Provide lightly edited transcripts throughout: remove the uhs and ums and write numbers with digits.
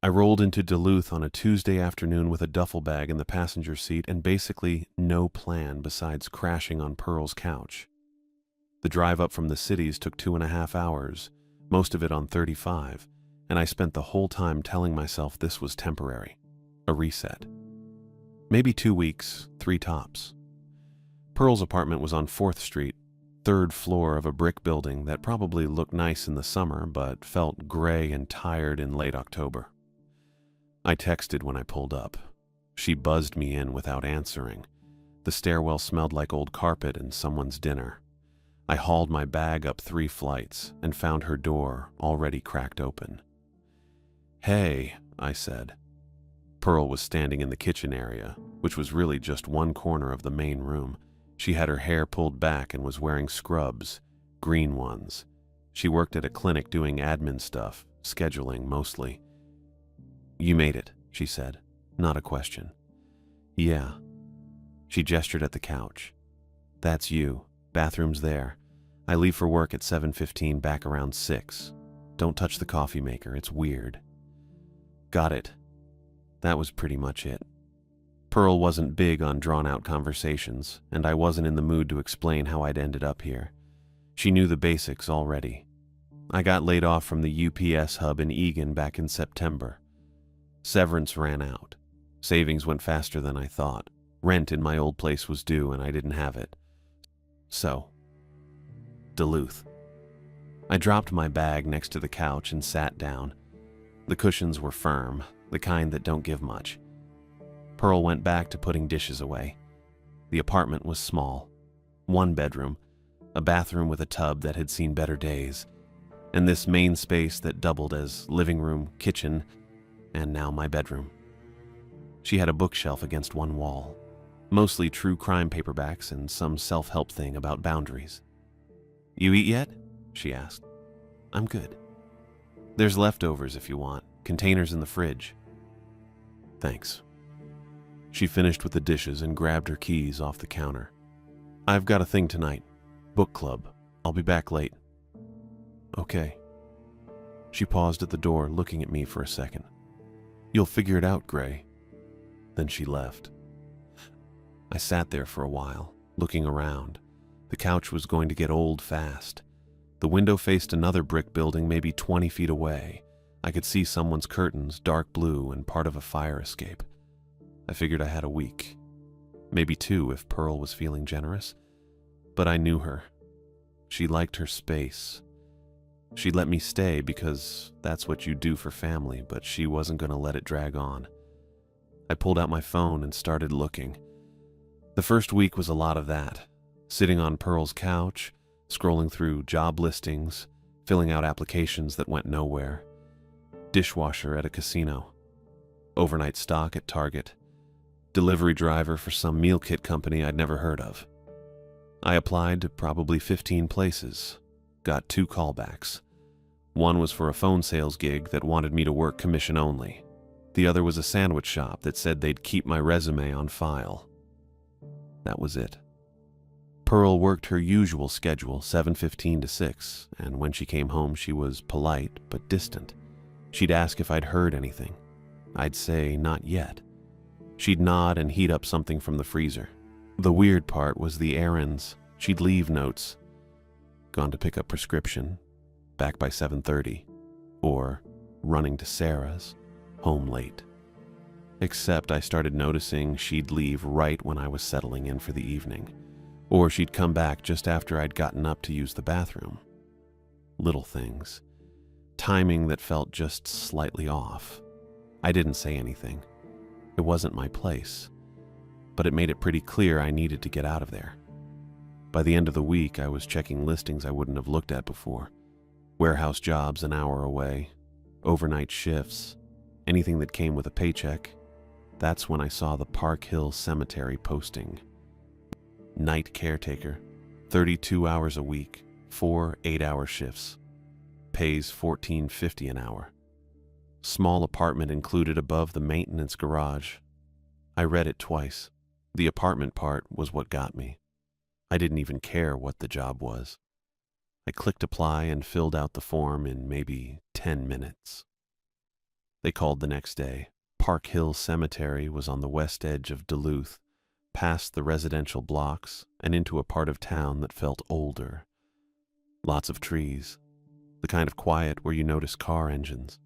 I rolled into Duluth on a Tuesday afternoon with a duffel bag in the passenger seat and basically no plan besides crashing on Pearl's couch. The drive up from the cities took 2.5 hours, most of it on 35, and I spent the whole time telling myself this was temporary, a reset. Maybe 2 weeks, 3 tops. Pearl's apartment was on 4th Street, 3rd floor of a brick building that probably looked nice in the summer but felt gray and tired in late October. I texted when I pulled up. She buzzed me in without answering. The stairwell smelled like old carpet and someone's dinner. I hauled my bag up 3 flights and found her door already cracked open. "Hey," I said. Pearl was standing in the kitchen area, which was really just one corner of the main room. She had her hair pulled back and was wearing scrubs, green ones. She worked at a clinic doing admin stuff, scheduling mostly. "You made it," she said, not a question. "Yeah." She gestured at the couch. "That's you. Bathroom's there. I leave for work at 7:15, back around 6. Don't touch the coffee maker, it's weird." "Got it." That was pretty much it. Pearl wasn't big on drawn-out conversations, and I wasn't in the mood to explain how I'd ended up here. She knew the basics already. I got laid off from the UPS hub in Eagan back in September. Severance ran out. Savings went faster than I thought. Rent in my old place was due and I didn't have it. So, Duluth. I dropped my bag next to the couch and sat down. The cushions were firm, the kind that don't give much. Pearl went back to putting dishes away. The apartment was small. 1 bedroom, a bathroom with a tub that had seen better days, and this main space that doubled as living room, kitchen, and now my bedroom. She had a bookshelf against one wall, mostly true crime paperbacks and some self-help thing about boundaries. "You eat yet?" she asked. "I'm good. There's leftovers if you want, containers in the fridge." "Thanks." She finished with the dishes and grabbed her keys off the counter. "I've got a thing tonight. Book club. I'll be back late." "Okay." She paused at the door, looking at me for a second. "You'll figure it out, Gray." Then she left. I sat there for a while, looking around. The couch was going to get old fast. The window faced another brick building maybe 20 feet away. I could see someone's curtains, dark blue, and part of a fire escape. I figured I had a week. Maybe 2 if Pearl was feeling generous. But I knew her. She liked her space. She'd let me stay because that's what you do for family, but she wasn't going to let it drag on. I pulled out my phone and started looking. The first week was a lot of that. Sitting on Pearl's couch, scrolling through job listings, filling out applications that went nowhere. Dishwasher at a casino. Overnight stock at Target. Delivery driver for some meal kit company I'd never heard of. I applied to probably 15 places. Got 2 callbacks. One was for a phone sales gig that wanted me to work commission only. The other was a sandwich shop that said they'd keep my resume on file. That was it. Pearl worked her usual schedule, 7:15 to 6, and when she came home she was polite but distant. She'd ask if I'd heard anything. I'd say not yet. She'd nod and heat up something from the freezer. The weird part was the errands. She'd leave notes. Gone to pick up prescription, back by 7:30, or running to Sarah's, home late. Except I started noticing she'd leave right when I was settling in for the evening, or she'd come back just after I'd gotten up to use the bathroom. Little things. Timing that felt just slightly off. I didn't say anything. It wasn't my place, but it made it pretty clear I needed to get out of there. By the end of the week, I was checking listings I wouldn't have looked at before. Warehouse jobs an hour away, overnight shifts, anything that came with a paycheck. That's when I saw the Park Hill Cemetery posting. Night caretaker, 32 hours a week, 4 8-hour shifts. Pays $14.50 an hour. Small apartment included above the maintenance garage. I read it twice. The apartment part was what got me. I didn't even care what the job was. I clicked apply and filled out the form in maybe 10 minutes. They called the next day. Park Hill Cemetery was on the west edge of Duluth, past the residential blocks and into a part of town that felt older. Lots of trees, the kind of quiet where you notice car engines.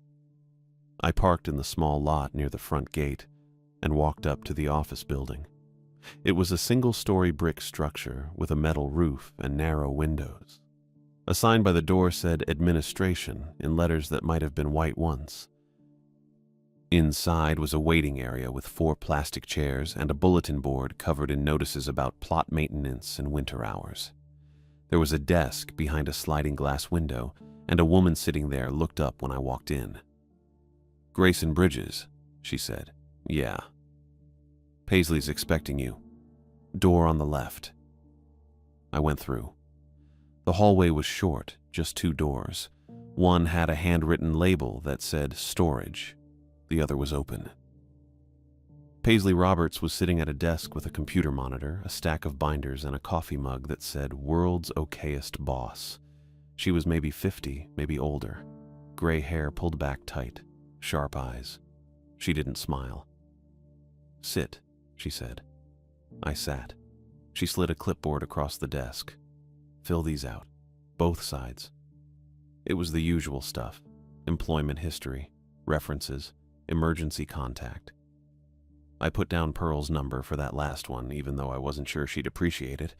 I parked in the small lot near the front gate and walked up to the office building. It was a single-story brick structure with a metal roof and narrow windows. A sign by the door said administration in letters that might have been white once. Inside was a waiting area with 4 plastic chairs and a bulletin board covered in notices about plot maintenance and winter hours. There was a desk behind a sliding glass window, and a woman sitting there looked up when I walked in. "Grayson Bridges," she said. "Yeah. Paisley's expecting you. Door on the left." I went through. The hallway was short, just 2 doors. One had a handwritten label that said storage. The other was open. Paisley Roberts was sitting at a desk with a computer monitor, a stack of binders, and a coffee mug that said "World's Okayest Boss." She was maybe 50, maybe older. Gray hair pulled back tight, sharp eyes. She didn't smile. "Sit," she said. I sat. She slid a clipboard across the desk. "Fill these out. Both sides." It was the usual stuff. Employment history, references, emergency contact. I put down Pearl's number for that last one, even though I wasn't sure she'd appreciate it.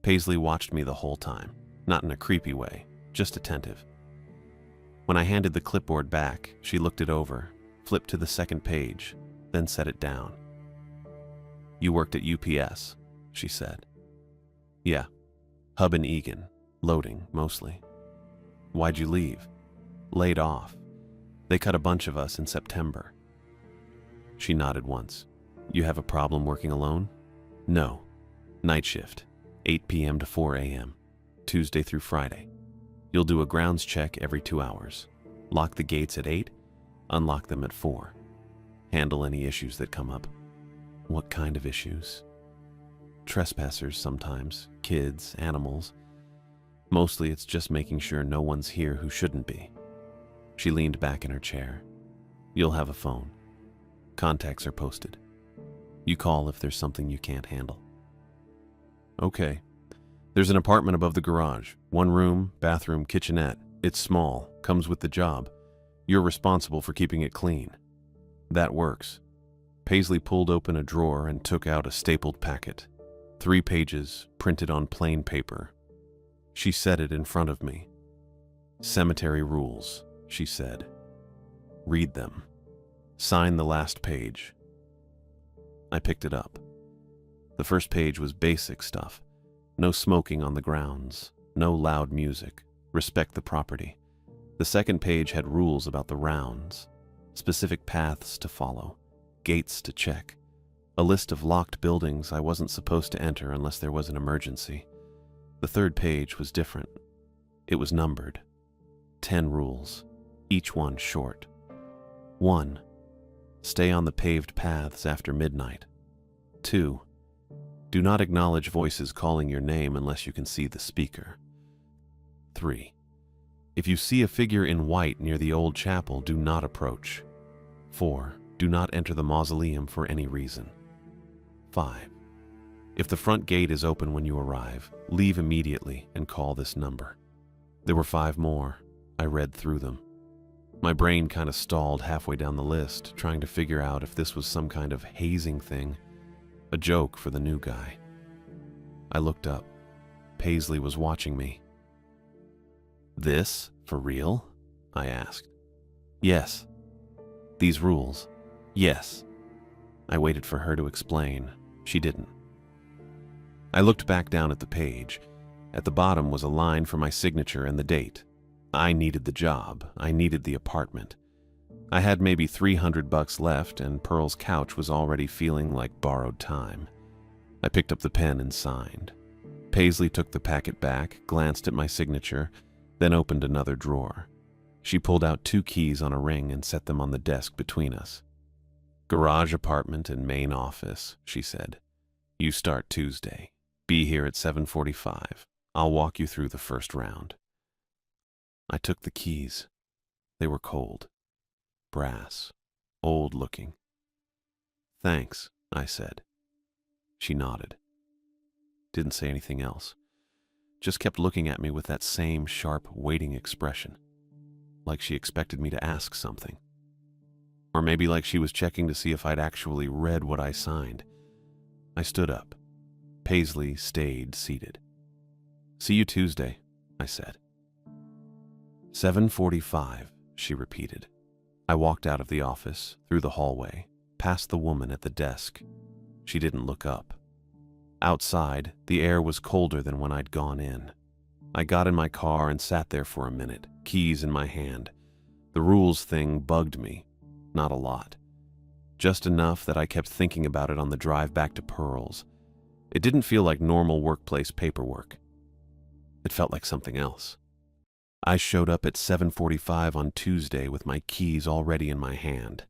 Paisley watched me the whole time, not in a creepy way, just attentive. When I handed the clipboard back, she looked it over, flipped to the second page, then set it down. "You worked at UPS," she said. "Yeah. Hub and Egan. Loading, mostly." "Why'd you leave?" "Laid off. They cut a bunch of us in September." She nodded once. "You have a problem working alone?" "No. Night shift, 8 p.m. to 4 a.m., Tuesday through Friday. You'll do a grounds check every 2 hours. Lock the gates at 8, unlock them at 4. Handle any issues that come up." "What kind of issues?" "Trespassers sometimes, kids, animals. Mostly it's just making sure no one's here who shouldn't be." She leaned back in her chair. "You'll have a phone. Contacts are posted. You call if there's something you can't handle." "Okay. There's an apartment above the garage. 1 room, bathroom, kitchenette. It's small, comes with the job. You're responsible for keeping it clean." "That works." Paisley pulled open a drawer and took out a stapled packet. 3 pages, printed on plain paper. She set it in front of me. "Cemetery rules," she said. "Read them. Sign the last page." I picked it up. The first page was basic stuff. No smoking on the grounds, no loud music, respect the property. The second page had rules about the rounds, specific paths to follow, gates to check, a list of locked buildings I wasn't supposed to enter unless there was an emergency. The third page was different. It was numbered. 10 rules, each one short. 1. Stay on the paved paths after midnight. 2. Do not acknowledge voices calling your name unless you can see the speaker. 3. If you see a figure in white near the old chapel, do not approach. 4. Do not enter the mausoleum for any reason. 5. If the front gate is open when you arrive, leave immediately and call this number. There were 5 more. I read through them. My brain kind of stalled halfway down the list, trying to figure out if this was some kind of hazing thing, a joke for the new guy. I looked up. Paisley was watching me. "This? For real?" I asked. "Yes." "These rules?" "Yes." I waited for her to explain. She didn't. I looked back down at the page. At the bottom was a line for my signature and the date. I needed the job. I needed the apartment. I had maybe $300 left, and Pearl's couch was already feeling like borrowed time. I picked up the pen and signed. Paisley took the packet back, glanced at my signature, then opened another drawer. She pulled out 2 keys on a ring and set them on the desk between us. "Garage apartment and main office," she said. "You start Tuesday. Be here at 7:45. I'll walk you through the first round." I took the keys. They were cold. brass, old-looking. "Thanks," I said. She nodded. Didn't say anything else. Just kept looking at me with that same sharp, waiting expression, like she expected me to ask something. Or maybe like she was checking to see if I'd actually read what I signed. I stood up. Paisley stayed seated. "See you Tuesday," I said. 7:45, she repeated. I walked out of the office, through the hallway, past the woman at the desk. She didn't look up. Outside, the air was colder than when I'd gone in. I got in my car and sat there for a minute, keys in my hand. The rules thing bugged me. Not a lot. Just enough that I kept thinking about it on the drive back to Pearl's. It didn't feel like normal workplace paperwork. It felt like something else. I showed up at 7:45 on Tuesday with my keys already in my hand.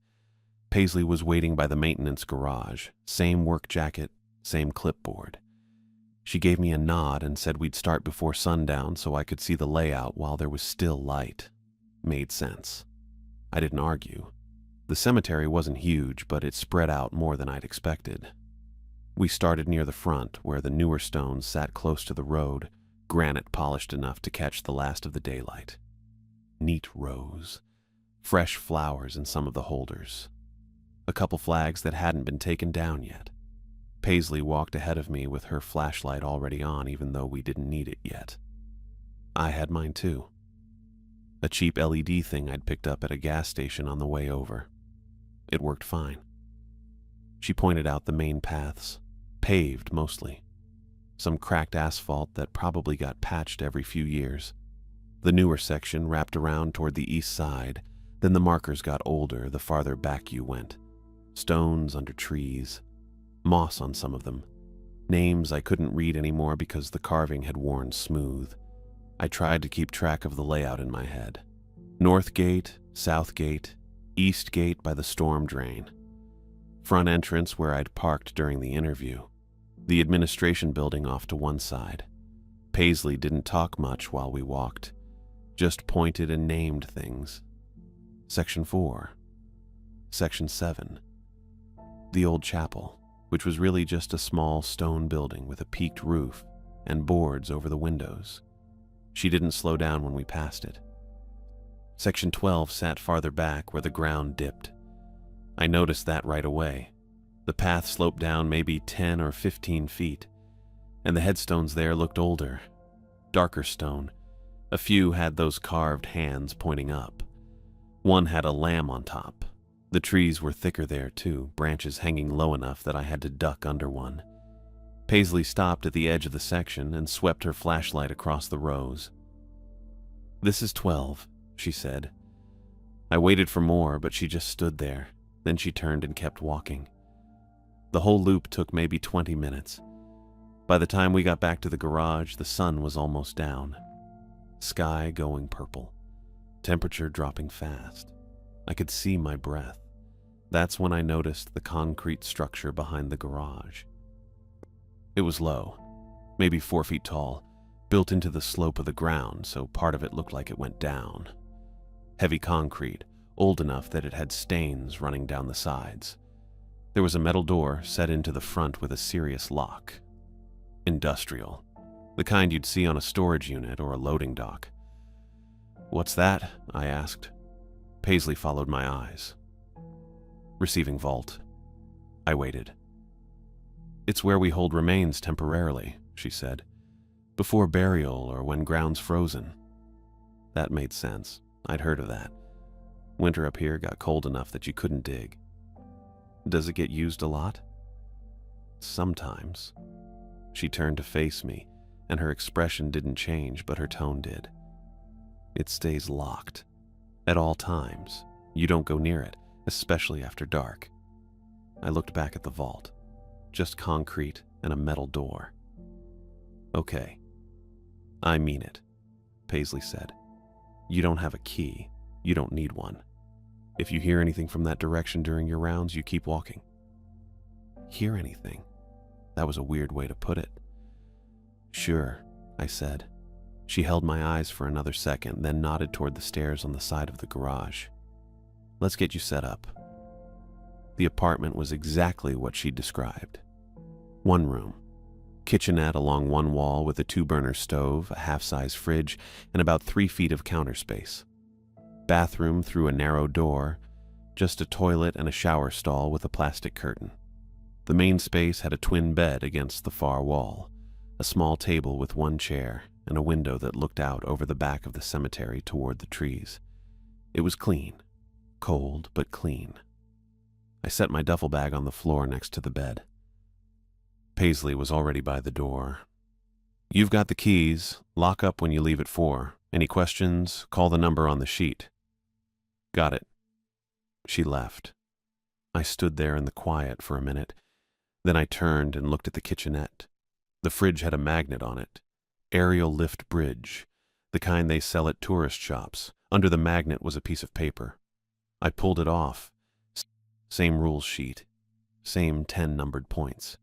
Paisley was waiting by the maintenance garage, same work jacket, same clipboard. She gave me a nod and said we'd start before sundown so I could see the layout while there was still light. Made sense. I didn't argue. The cemetery wasn't huge, but it spread out more than I'd expected. We started near the front, where the newer stones sat close to the road, granite polished enough to catch the last of the daylight. Neat rows. Fresh flowers in some of the holders. A couple flags that hadn't been taken down yet. Paisley walked ahead of me with her flashlight already on, even though we didn't need it yet. I had mine too. A cheap LED thing I'd picked up at a gas station on the way over. It worked fine. She pointed out the main paths, paved mostly. Some cracked asphalt that probably got patched every few years. The newer section wrapped around toward the east side, then the markers got older the farther back you went. Stones under trees. Moss on some of them. Names I couldn't read anymore because the carving had worn smooth. I tried to keep track of the layout in my head. North gate, south gate, east gate by the storm drain. Front entrance where I'd parked during the interview. The administration building off to one side. Paisley didn't talk much while we walked. Just pointed and named things. Section 4. Section 7. The old chapel, which was really just a small stone building with a peaked roof and boards over the windows. She didn't slow down when we passed it. Section 12 sat farther back where the ground dipped. I noticed that right away. The path sloped down maybe 10 or 15 feet, and the headstones there looked older, darker stone. A few had those carved hands pointing up. One had a lamb on top. The trees were thicker there too, branches hanging low enough that I had to duck under one. Paisley stopped at the edge of the section and swept her flashlight across the rows. "This is 12, she said. I waited for more, but she just stood there. Then she turned and kept walking. The whole loop took maybe 20 minutes. By the time we got back to the garage, the sun was almost down. Sky going purple. Temperature dropping fast. I could see my breath. That's when I noticed the concrete structure behind the garage. It was low, maybe 4 feet tall, built into the slope of the ground, so part of it looked like it went down. Heavy concrete, old enough that it had stains running down the sides. There was a metal door set into the front with a serious lock. Industrial. The kind you'd see on a storage unit or a loading dock. "What's that?" I asked. Paisley followed my eyes. "Receiving vault." I waited. "It's where we hold remains temporarily," she said. "Before burial or when ground's frozen." That made sense. I'd heard of that. Winter up here got cold enough that you couldn't dig. "Does it get used a lot?" "Sometimes." She turned to face me, and her expression didn't change, but her tone did. "It stays locked. At all times. You don't go near it, especially after dark." I looked back at the vault. Just concrete and a metal door. "Okay. I mean it," Paisley said. "You don't have a key. You don't need one. If you hear anything from that direction during your rounds, you keep walking." Hear anything? That was a weird way to put it. "Sure," I said. She held my eyes for another second, then nodded toward the stairs on the side of the garage. let's get you set up." The apartment was exactly what she'd described. One room, kitchenette along one wall with a 2-burner stove, a half-size fridge, and about 3 feet of counter space. Bathroom through a narrow door, just a toilet and a shower stall with a plastic curtain. The main space had a twin bed against the far wall, a small table with 1 chair, and a window that looked out over the back of the cemetery toward the trees. It was clean, cold but clean. I set my duffel bag on the floor next to the bed. Paisley was already by the door. "You've got the keys. Lock up when you leave at 4. Any questions, call the number on the sheet." "Got it." She left. I stood there in the quiet for a minute. Then I turned and looked at the kitchenette. The fridge had a magnet on it. Aerial lift bridge, the kind they sell at tourist shops. Under the magnet was a piece of paper. I pulled it off. Same rules sheet. Same 10 numbered points.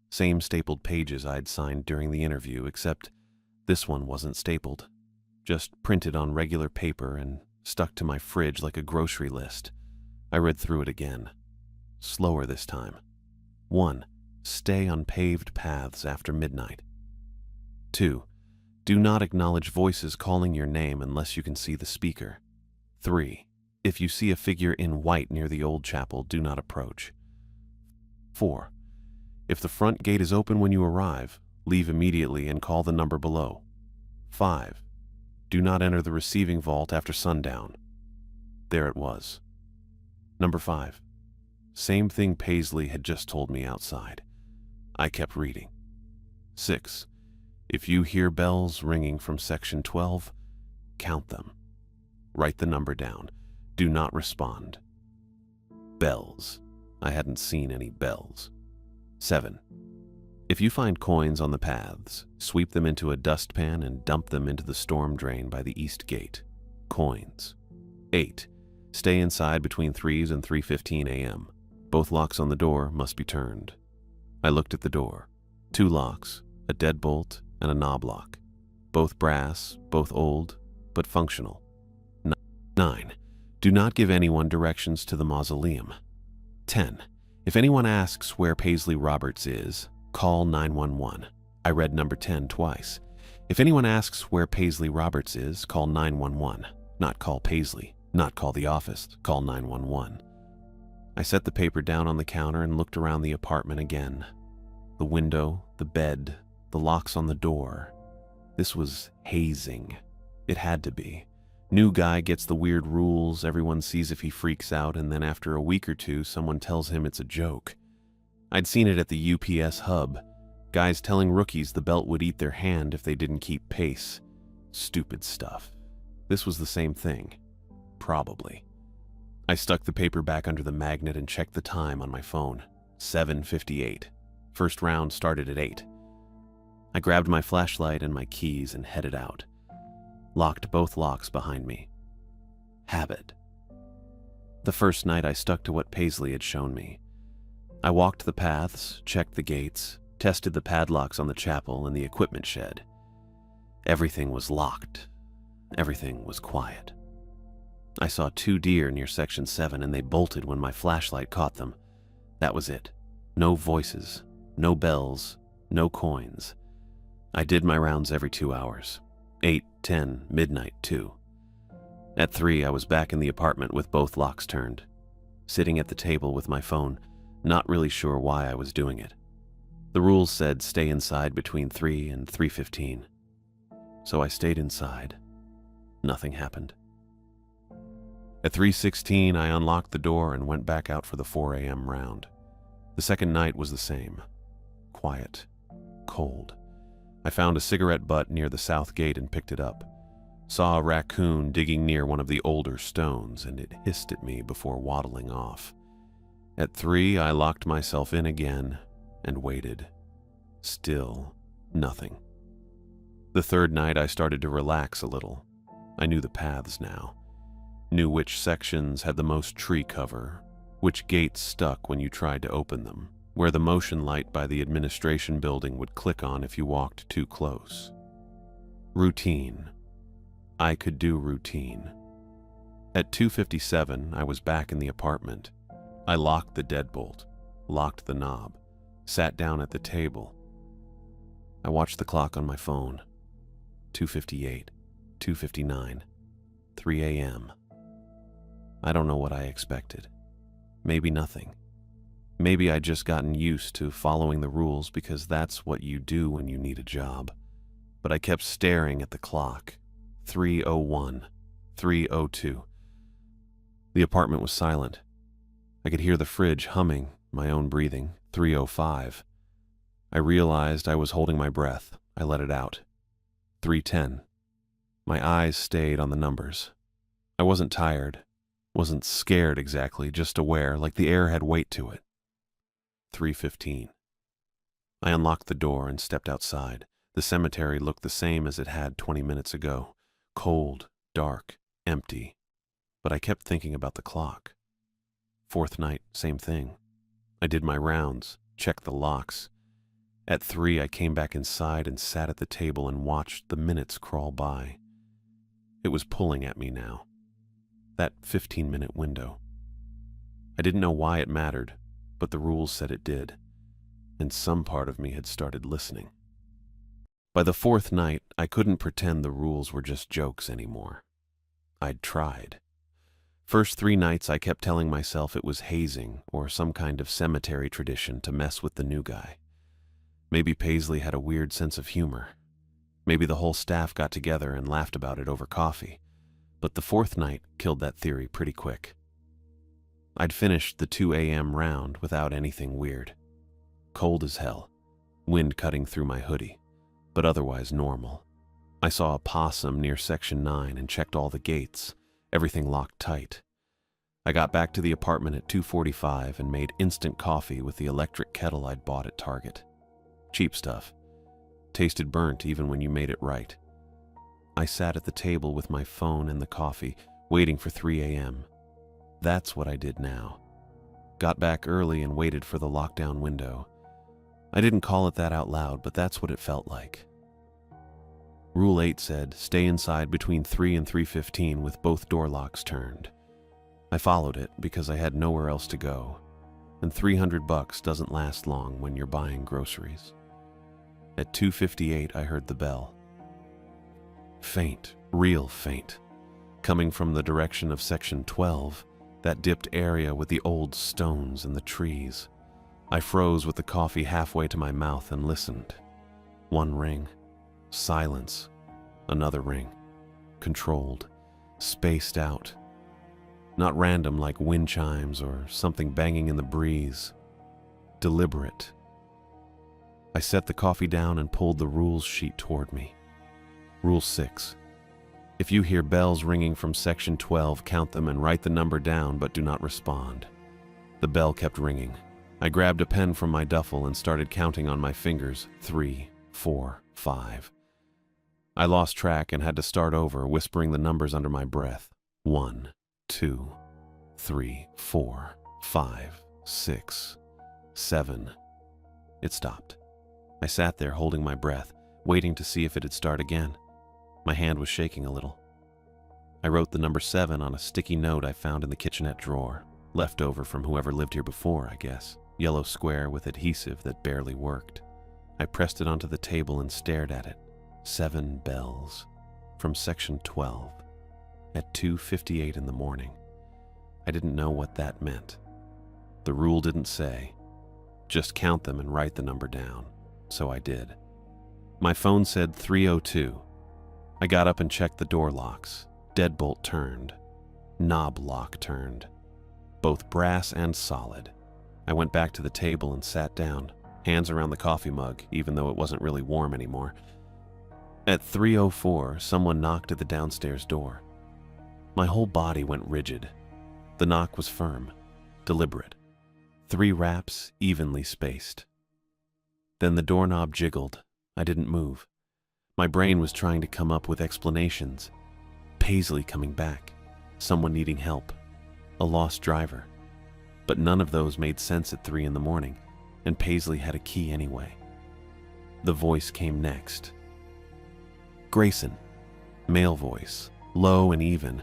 Same stapled pages I'd signed during the interview, except this one wasn't stapled. Just printed on regular paper and stuck to my fridge like a grocery list. I read through it again. Slower this time. 1. Stay on paved paths after midnight. 2. Do not acknowledge voices calling your name unless you can see the speaker. 3. If you see a figure in white near the old chapel, do not approach. 4. If the front gate is open when you arrive, leave immediately and call the number below. 5. Do not enter the receiving vault after sundown. There it was. Number 5. Same thing Paisley had just told me outside. I kept reading. 6. If you hear bells ringing from section 12, count them. Write the number down. Do not respond. Bells. I hadn't seen any bells. 7. If you find coins on the paths, sweep them into a dustpan and dump them into the storm drain by the east gate. Coins. 8. Stay inside between 3 and 3:15 a.m. Both locks on the door must be turned. I looked at the door. 2 locks, a deadbolt, and a knob lock. Both brass, both old, but functional. 9. Do not give anyone directions to the mausoleum. 10. If anyone asks where Paisley Roberts is, call 911. I read number 10 twice. If anyone asks where Paisley Roberts is, call 911. Not call Paisley, not call the office, call 911. I set the paper down on the counter and looked around the apartment again. The window, the bed, the locks on the door. This was hazing. It had to be. New guy gets the weird rules, everyone sees if he freaks out, and then after a week or two, someone tells him it's a joke. I'd seen it at the UPS hub. Guys telling rookies the belt would eat their hand if they didn't keep pace. Stupid stuff. This was the same thing. Probably. I stuck the paper back under the magnet and checked the time on my phone. 7:58. First round started at 8. I grabbed my flashlight and my keys and headed out. Locked both locks behind me. Habit. The first night I stuck to what Paisley had shown me. I walked the paths, checked the gates, tested the padlocks on the chapel and the equipment shed. Everything was locked. Everything was quiet. I saw 2 deer near section 7 and they bolted when my flashlight caught them. That was it. No voices, no bells, no coins. I did my rounds every 2 hours. 8, 10, midnight, 2. At 3, I was back in the apartment with both locks turned, sitting at the table with my phone, not really sure why I was doing it. The rules said stay inside between 3 and 3:15. So I stayed inside. Nothing happened. At 3:16, I unlocked the door and went back out for the 4 a.m. round. The second night was the same. Quiet. Cold. I found a cigarette butt near the south gate and picked it up. Saw a raccoon digging near one of the older stones, and it hissed at me before waddling off. At 3, I locked myself in again and waited. Still nothing. The third night, I started to relax a little. I knew the paths now. Knew which sections had the most tree cover, which gates stuck when you tried to open them, where the motion light by the administration building would click on if you walked too close. Routine. I could do routine. At 2:57, I was back in the apartment. I locked the deadbolt, locked the knob, sat down at the table. I watched the clock on my phone. 2:58, 2:59, 3 a.m. I don't know what I expected. Maybe nothing. Maybe I'd just gotten used to following the rules because that's what you do when you need a job. But I kept staring at the clock. 3:01, 3:02. The apartment was silent. I could hear the fridge humming, my own breathing. 3:05. I realized I was holding my breath. I let it out. 3:10. My eyes stayed on the numbers. I wasn't tired, wasn't scared exactly, just aware, like the air had weight to it. 3:15. I unlocked the door and stepped outside. The cemetery looked the same as it had 20 minutes ago. Cold, dark, empty. But I kept thinking about the clock. Fourth night, same thing. I did my rounds, checked the locks. At 3, I came back inside and sat at the table and watched the minutes crawl by. It was pulling at me now. That 15-minute window. I didn't know why it mattered, but the rules said it did, and some part of me had started listening. By the fourth night, I couldn't pretend the rules were just jokes anymore. I'd tried. First 3 nights, I kept telling myself it was hazing or some kind of cemetery tradition to mess with the new guy. Maybe Paisley had a weird sense of humor. Maybe the whole staff got together and laughed about it over coffee. But the fourth night killed that theory pretty quick. I'd finished the 2 a.m. round without anything weird. Cold as hell, wind cutting through my hoodie, but otherwise normal. I saw a possum near Section 9 and checked all the gates, everything locked tight. I got back to the apartment at 2:45 and made instant coffee with the electric kettle I'd bought at Target. Cheap stuff. Tasted burnt even when you made it right. I sat at the table with my phone and the coffee, waiting for 3 a.m. That's what I did now. Got back early and waited for the lockdown window. I didn't call it that out loud, but that's what it felt like. Rule 8 said, stay inside between 3 and 3:15 with both door locks turned. I followed it because I had nowhere else to go, and $300 doesn't last long when you're buying groceries. At 2:58, I heard the bell. Faint, real faint, coming from the direction of Section 12, that dipped area with the old stones and the trees. I froze with the coffee halfway to my mouth and listened. 1 ring. Silence. Another ring. Controlled. Spaced out. Not random like wind chimes or something banging in the breeze. Deliberate. I set the coffee down and pulled the rules sheet toward me. Rule 6. If you hear bells ringing from Section 12, count them and write the number down, but do not respond. The bell kept ringing. I grabbed a pen from my duffel and started counting on my fingers. 3, 4, 5. I lost track and had to start over, whispering the numbers under my breath. 1, 2, 3, 4, 5, 6, 7. It stopped. I sat there holding my breath, waiting to see if it'd start again. My hand was shaking a little. I wrote the number 7 on a sticky note I found in the kitchenette drawer, left over from whoever lived here before, I guess. Yellow square with adhesive that barely worked. I pressed it onto the table and stared at it. 7 bells. From Section 12. At 2:58 in the morning. I didn't know what that meant. The rule didn't say. Just count them and write the number down. So I did. My phone said 3:02. I got up and checked the door locks. Deadbolt turned. Knob lock turned. Both brass and solid. I went back to the table and sat down, hands around the coffee mug, even though it wasn't really warm anymore. At 3:04, someone knocked at the downstairs door. My whole body went rigid. The knock was firm, deliberate. 3 raps, evenly spaced. Then the doorknob jiggled. I didn't move. My brain was trying to come up with explanations. Paisley coming back, someone needing help, a lost driver. But none of those made sense at 3 in the morning, and Paisley had a key anyway. The voice came next. Grayson, male voice, low and even,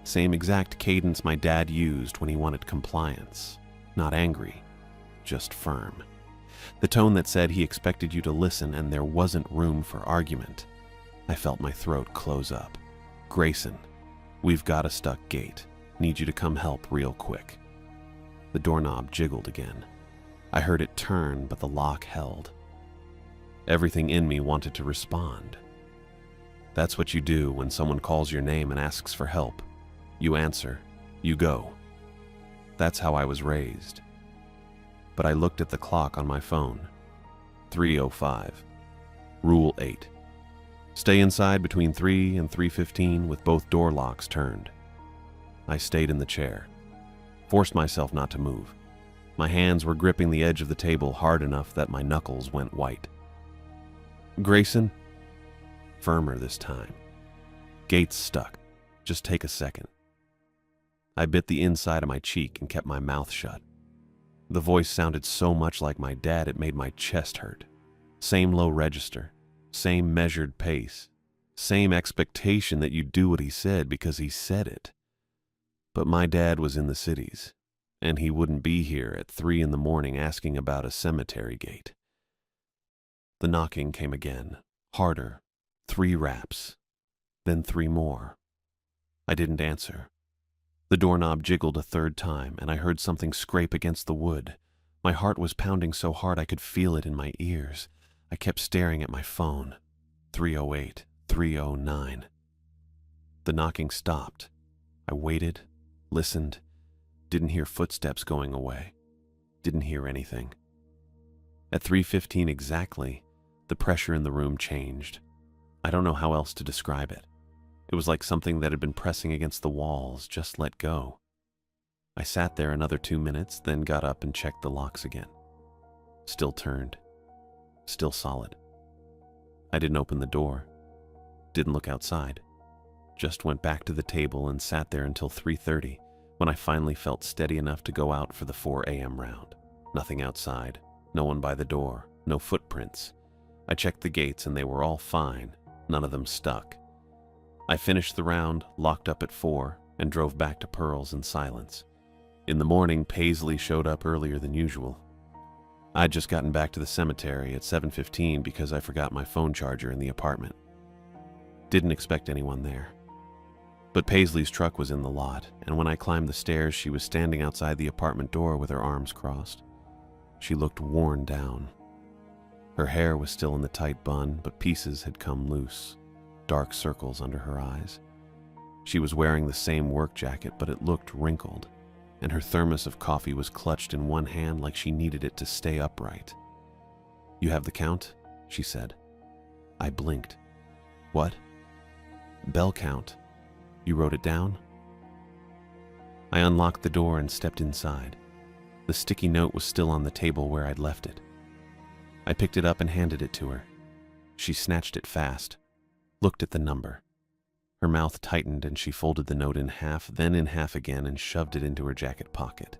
Same exact cadence my dad used when he wanted compliance. Not angry, just firm. The tone that said he expected you to listen and there wasn't room for argument. I felt my throat close up. "Grayson, we've got a stuck gate. Need you to come help real quick." The doorknob jiggled again. I heard it turn, but the lock held. Everything in me wanted to respond. That's what you do when someone calls your name and asks for help. You answer, you go. That's how I was raised. But I looked at the clock on my phone. 3:05. Rule 8. Stay inside between 3 and 3:15 with both door locks turned. I stayed in the chair. Forced myself not to move. My hands were gripping the edge of the table hard enough that my knuckles went white. "Grayson?" Firmer this time. "Gate's stuck. Just take a second." I bit the inside of my cheek and kept my mouth shut. The voice sounded so much like my dad it made my chest hurt. Same low register, same measured pace, same expectation that you do what he said because he said it. But my dad was in the cities, and he wouldn't be here at 3 in the morning asking about a cemetery gate. The knocking came again, harder, 3 raps, then 3 more. I didn't answer. The doorknob jiggled a 3rd time, and I heard something scrape against the wood. My heart was pounding so hard I could feel it in my ears. I kept staring at my phone. 3:08, 3:09. The knocking stopped. I waited, listened, didn't hear footsteps going away, didn't hear anything. At 3:15 exactly, the pressure in the room changed. I don't know how else to describe it. It was like something that had been pressing against the walls just let go. I sat there another 2 minutes, then got up and checked the locks again. Still turned. Still solid. I didn't open the door. Didn't look outside. Just went back to the table and sat there until 3:30, when I finally felt steady enough to go out for the 4 a.m. round. Nothing outside. No one by the door. No footprints. I checked the gates and they were all fine. None of them stuck. I finished the round, locked up at 4, and drove back to Pearl's in silence. In the morning, Paisley showed up earlier than usual. I'd just gotten back to the cemetery at 7:15 because I forgot my phone charger in the apartment. Didn't expect anyone there. But Paisley's truck was in the lot, and when I climbed the stairs, she was standing outside the apartment door with her arms crossed. She looked worn down. Her hair was still in the tight bun, but pieces had come loose. Dark circles under her eyes. She was wearing the same work jacket, but it looked wrinkled, and her thermos of coffee was clutched in one hand like she needed it to stay upright. "You have the count?" she said. I blinked. "What?" "Bell count. You wrote it down?" I unlocked the door and stepped inside. The sticky note was still on the table where I'd left it. I picked it up and handed it to her. She snatched it fast, looked at the number. Her mouth tightened and she folded the note in half, then in half again, and shoved it into her jacket pocket.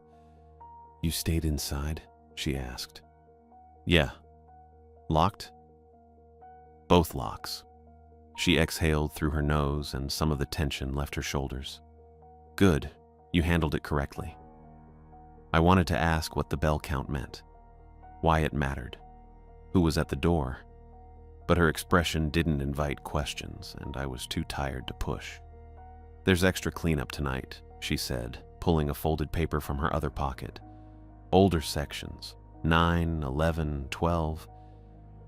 "You stayed inside?" she asked. "Yeah." "Locked?" "Both locks." She exhaled through her nose and some of the tension left her shoulders. "Good. You handled it correctly." I wanted to ask what the bell count meant, why it mattered, who was at the door, but her expression didn't invite questions, and I was too tired to push. "There's extra cleanup tonight," she said, pulling a folded paper from her other pocket. "Older sections, 9, 11, 12.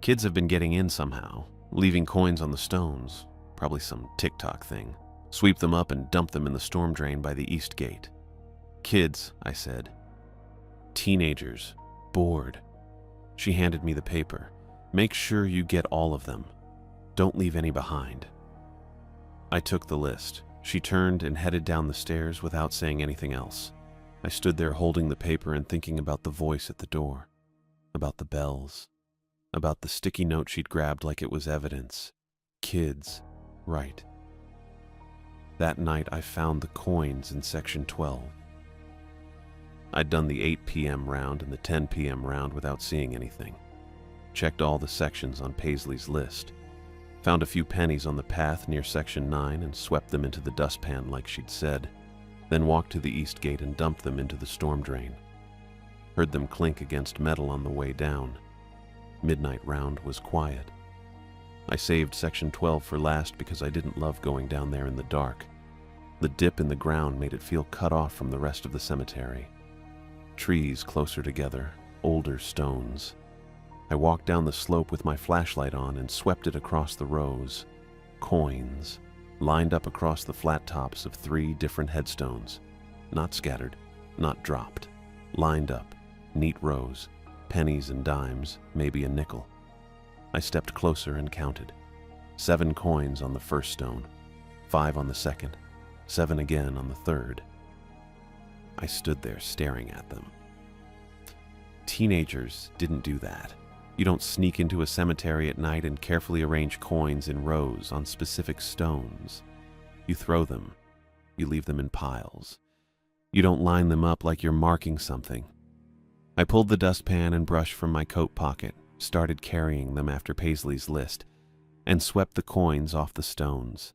Kids have been getting in somehow, leaving coins on the stones, probably some TikTok thing. Sweep them up and dump them in the storm drain by the east gate." "Kids," I said. "Teenagers, bored." She handed me the paper. "Make sure you get all of them. Don't leave any behind." I took the list. She turned and headed down the stairs without saying anything else. I stood there holding the paper and thinking about the voice at the door, about the bells, about the sticky note she'd grabbed like it was evidence. Kids, right. That night I found the coins in section 12. I'd done the 8 p.m. round and the 10 p.m. round without seeing anything. Checked all the sections on Paisley's list. Found a few pennies on the path near Section 9 and swept them into the dustpan like she'd said, then walked to the east gate and dumped them into the storm drain. Heard them clink against metal on the way down. Midnight round was quiet. I saved Section 12 for last because I didn't love going down there in the dark. The dip in the ground made it feel cut off from the rest of the cemetery. Trees closer together, older stones. I walked down the slope with my flashlight on and swept it across the rows. Coins, lined up across the flat tops of 3 different headstones. Not scattered, not dropped. Lined up, neat rows, pennies and dimes, maybe a nickel. I stepped closer and counted. 7 coins on the first stone, 5 on the second, 7 again on the third. I stood there staring at them. Teenagers didn't do that. You don't sneak into a cemetery at night and carefully arrange coins in rows on specific stones. You throw them. You leave them in piles. You don't line them up like you're marking something. I pulled the dustpan and brush from my coat pocket, started carrying them after Paisley's list, and swept the coins off the stones.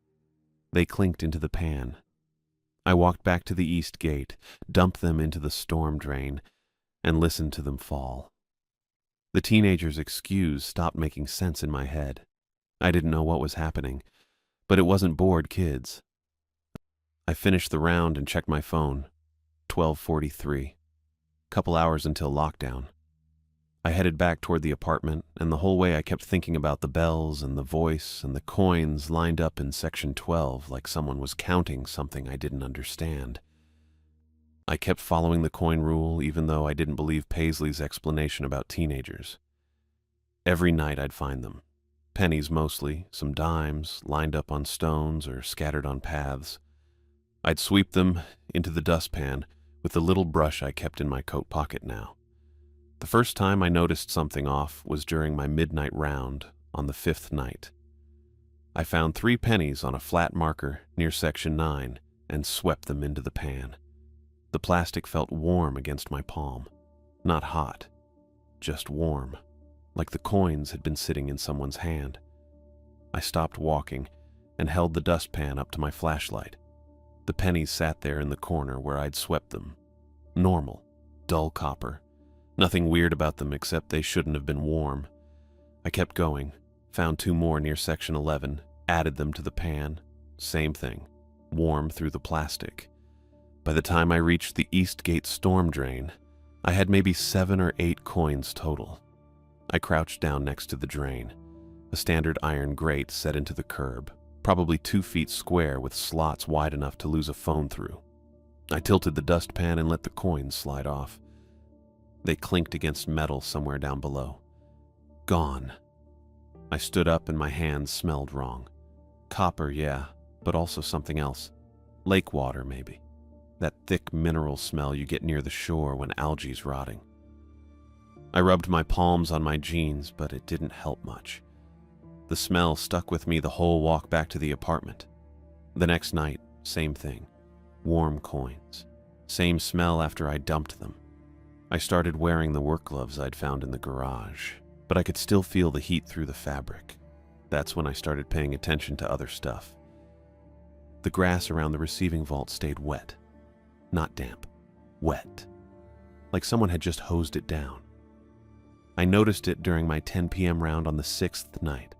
They clinked into the pan. I walked back to the east gate, dumped them into the storm drain, and listened to them fall. The teenager's excuse stopped making sense in my head. I didn't know what was happening, but it wasn't bored kids. I finished the round and checked my phone. 12:43. Couple hours until lockdown. I headed back toward the apartment, and the whole way I kept thinking about the bells and the voice and the coins lined up in Section 12 like someone was counting something I didn't understand. I kept following the coin rule even though I didn't believe Paisley's explanation about teenagers. Every night I'd find them. Pennies mostly, some dimes, lined up on stones or scattered on paths. I'd sweep them into the dustpan with the little brush I kept in my coat pocket now. The first time I noticed something off was during my midnight round on the 5th night. I found 3 pennies on a flat marker near Section 9 and swept them into the pan. The plastic felt warm against my palm. Not hot, just warm, like the coins had been sitting in someone's hand. I stopped walking and held the dustpan up to my flashlight. The pennies sat there in the corner where I'd swept them. Normal, dull copper. Nothing weird about them except they shouldn't have been warm. I kept going, found 2 more near Section 11, added them to the pan. Same thing, warm through the plastic. By the time I reached the East Gate storm drain, I had maybe 7 or 8 coins total. I crouched down next to the drain, a standard iron grate set into the curb, probably 2 feet square with slots wide enough to lose a phone through. I tilted the dustpan and let the coins slide off. They clinked against metal somewhere down below. Gone. I stood up and my hands smelled wrong. Copper, yeah, but also something else. Lake water, maybe. That thick mineral smell you get near the shore when algae's rotting. I rubbed my palms on my jeans, but it didn't help much. The smell stuck with me the whole walk back to the apartment. The next night, same thing. Warm coins. Same smell after I dumped them. I started wearing the work gloves I'd found in the garage, but I could still feel the heat through the fabric. That's when I started paying attention to other stuff. The grass around the receiving vault stayed wet. Not damp. Wet. Like someone had just hosed it down. I noticed it during my 10 p.m. round on the 6th night.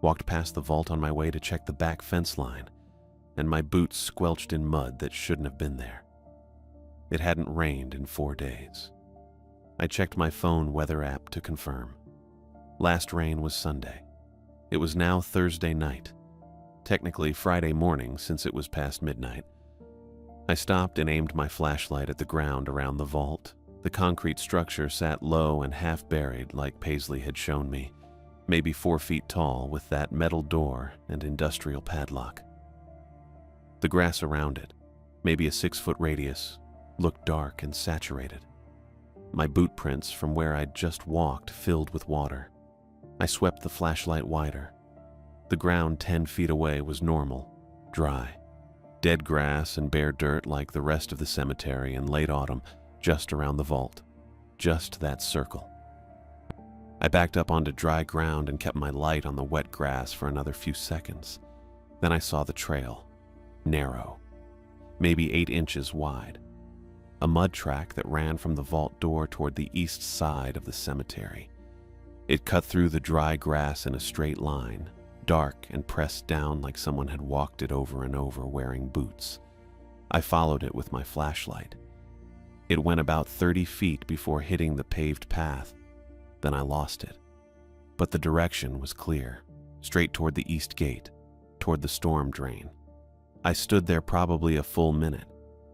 Walked past the vault on my way to check the back fence line, and my boots squelched in mud that shouldn't have been there. It hadn't rained in 4 days. I checked my phone weather app to confirm. Last rain was Sunday. It was now Thursday night. Technically Friday morning since it was past midnight. I stopped and aimed my flashlight at the ground around the vault. The concrete structure sat low and half buried like Paisley had shown me, maybe 4 feet tall with that metal door and industrial padlock. The grass around it, maybe a 6-foot radius, looked dark and saturated. My boot prints from where I'd just walked filled with water. I swept the flashlight wider. The ground 10 feet away was normal, dry. Dead grass and bare dirt like the rest of the cemetery in late autumn, just around the vault. Just that circle. I backed up onto dry ground and kept my light on the wet grass for another few seconds. Then I saw the trail, narrow, maybe 8 inches wide. A mud track that ran from the vault door toward the east side of the cemetery. It cut through the dry grass in a straight line, dark and pressed down like someone had walked it over and over wearing boots. I followed it with my flashlight. It went about 30 feet before hitting the paved path. Then I lost it. But the direction was clear, straight toward the east gate, toward the storm drain. I stood there probably a full minute,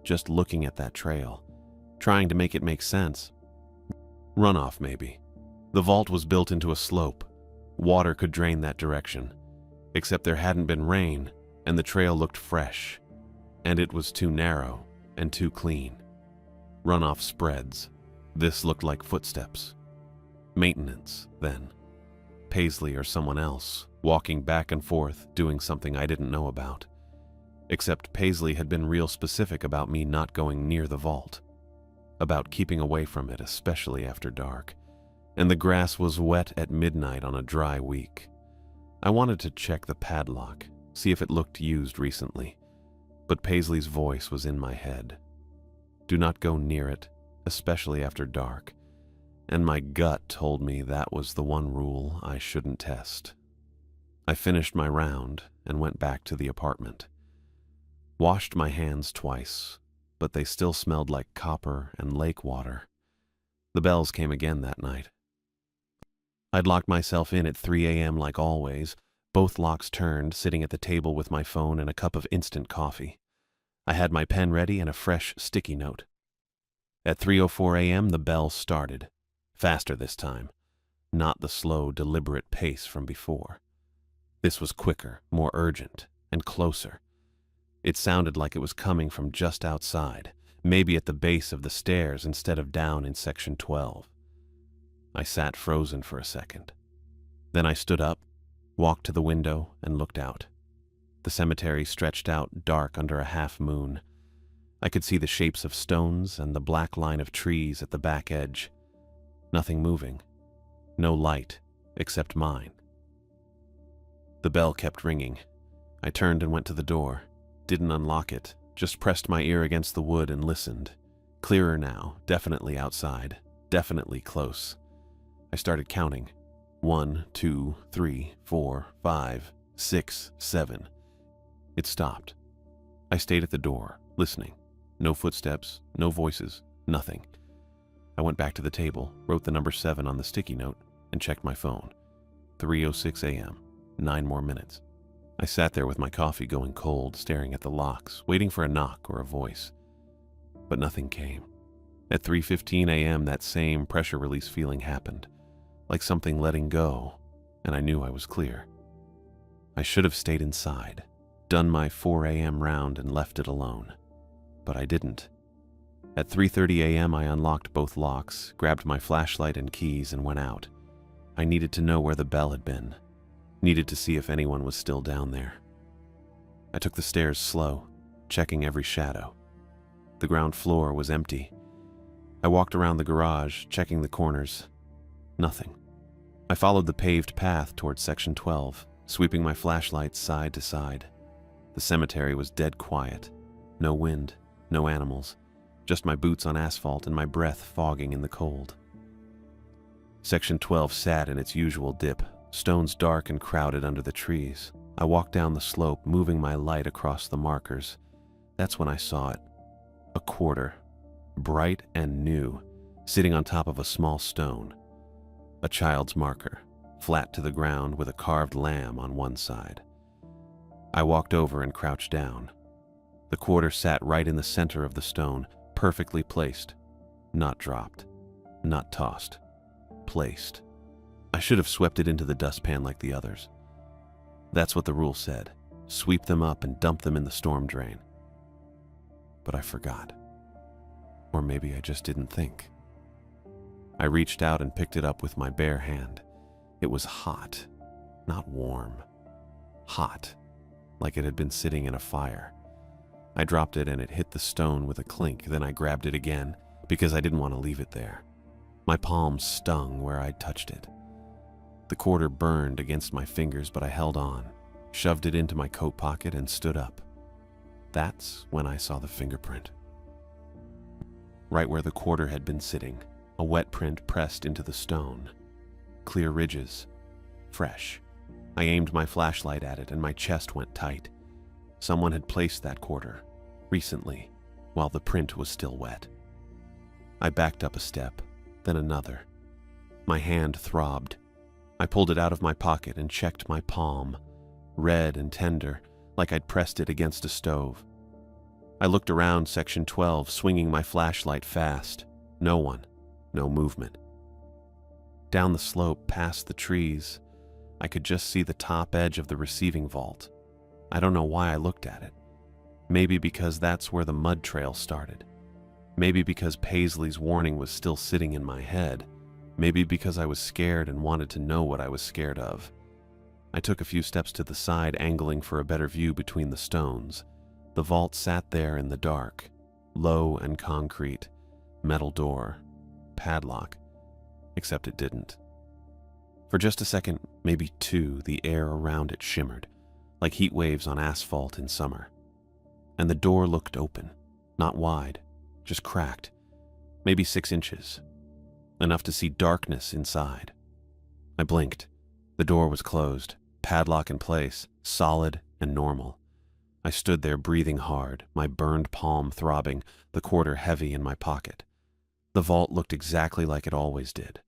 just looking at that trail, trying to make it make sense. Runoff, maybe. The vault was built into a slope. Water could drain that direction, except there hadn't been rain, and the trail looked fresh, and it was too narrow and too clean. Runoff spreads. This looked like footsteps. Maintenance, then. Paisley or someone else, walking back and forth, doing something I didn't know about. Except Paisley had been real specific about me not going near the vault. About keeping away from it, especially after dark. And the grass was wet at midnight on a dry week. I wanted to check the padlock, see if it looked used recently. But Paisley's voice was in my head. Do not go near it, especially after dark. And my gut told me that was the one rule I shouldn't test. I finished my round and went back to the apartment. Washed my hands twice, but they still smelled like copper and lake water. The bells came again that night. I'd locked myself in at 3 a.m. like always, both locks turned, sitting at the table with my phone and a cup of instant coffee. I had my pen ready and a fresh sticky note. At 3:04 a.m. the bell started. Faster this time, not the slow, deliberate pace from before. This was quicker, more urgent, and closer. It sounded like it was coming from just outside, maybe at the base of the stairs instead of down in section 12. I sat frozen for a second. Then I stood up, walked to the window, and looked out. The cemetery stretched out dark under a half moon. I could see the shapes of stones and the black line of trees at the back edge. Nothing moving. No light, except mine. The bell kept ringing. I turned and went to the door. Didn't unlock it, just pressed my ear against the wood and listened. Clearer now, definitely outside, definitely close. I started counting. 1, 2, 3, 4, 5, 6, 7. It stopped. I stayed at the door, listening. No footsteps, no voices, nothing. I went back to the table, wrote the number 7 on the sticky note, and checked my phone. 3:06 a.m., 9 more minutes. I sat there with my coffee going cold, staring at the locks, waiting for a knock or a voice. But nothing came. At 3:15 a.m., that same pressure release feeling happened, like something letting go, and I knew I was clear. I should have stayed inside, done my 4 a.m. round and left it alone. But I didn't. At 3:30 a.m., I unlocked both locks, grabbed my flashlight and keys, and went out. I needed to know where the bell had been. Needed to see if anyone was still down there. I took the stairs slow, checking every shadow. The ground floor was empty. I walked around the garage, checking the corners. Nothing. I followed the paved path toward section 12, sweeping my flashlight side to side. The cemetery was dead quiet. No wind, no animals. Just my boots on asphalt and my breath fogging in the cold. Section 12 sat in its usual dip, stones dark and crowded under the trees. I walked down the slope, moving my light across the markers. That's when I saw it. A quarter, bright and new, sitting on top of a small stone. A child's marker, flat to the ground with a carved lamb on one side. I walked over and crouched down. The quarter sat right in the center of the stone, perfectly placed, not dropped, not tossed, placed. I should have swept it into the dustpan like the others. That's what the rule said, sweep them up and dump them in the storm drain. But I forgot. Or maybe I just didn't think. I reached out and picked it up with my bare hand. It was hot, not warm. Hot, like it had been sitting in a fire. I dropped it and it hit the stone with a clink, then I grabbed it again because I didn't want to leave it there. My palms stung where I'd touched it. The quarter burned against my fingers, but I held on, shoved it into my coat pocket, and stood up. That's when I saw the fingerprint. Right where the quarter had been sitting, a wet print pressed into the stone. Clear ridges. Fresh. I aimed my flashlight at it and my chest went tight. Someone had placed that quarter, recently, while the print was still wet. I backed up a step, then another. My hand throbbed. I pulled it out of my pocket and checked my palm, red and tender, like I'd pressed it against a stove. I looked around Section 12, swinging my flashlight fast. No one, no movement. Down the slope, past the trees, I could just see the top edge of the receiving vault. I don't know why I looked at it. Maybe because that's where the mud trail started. Maybe because Paisley's warning was still sitting in my head. Maybe because I was scared and wanted to know what I was scared of. I took a few steps to the side, angling for a better view between the stones. The vault sat there in the dark, low and concrete, metal door, padlock, except it didn't. For just a second, maybe two, the air around it shimmered, like heat waves on asphalt in summer. And the door looked open, not wide, just cracked, maybe 6 inches, enough to see darkness inside. I blinked. The door was closed, padlock in place, solid and normal. I stood there breathing hard, my burned palm throbbing, the quarter heavy in my pocket. The vault looked exactly like it always did.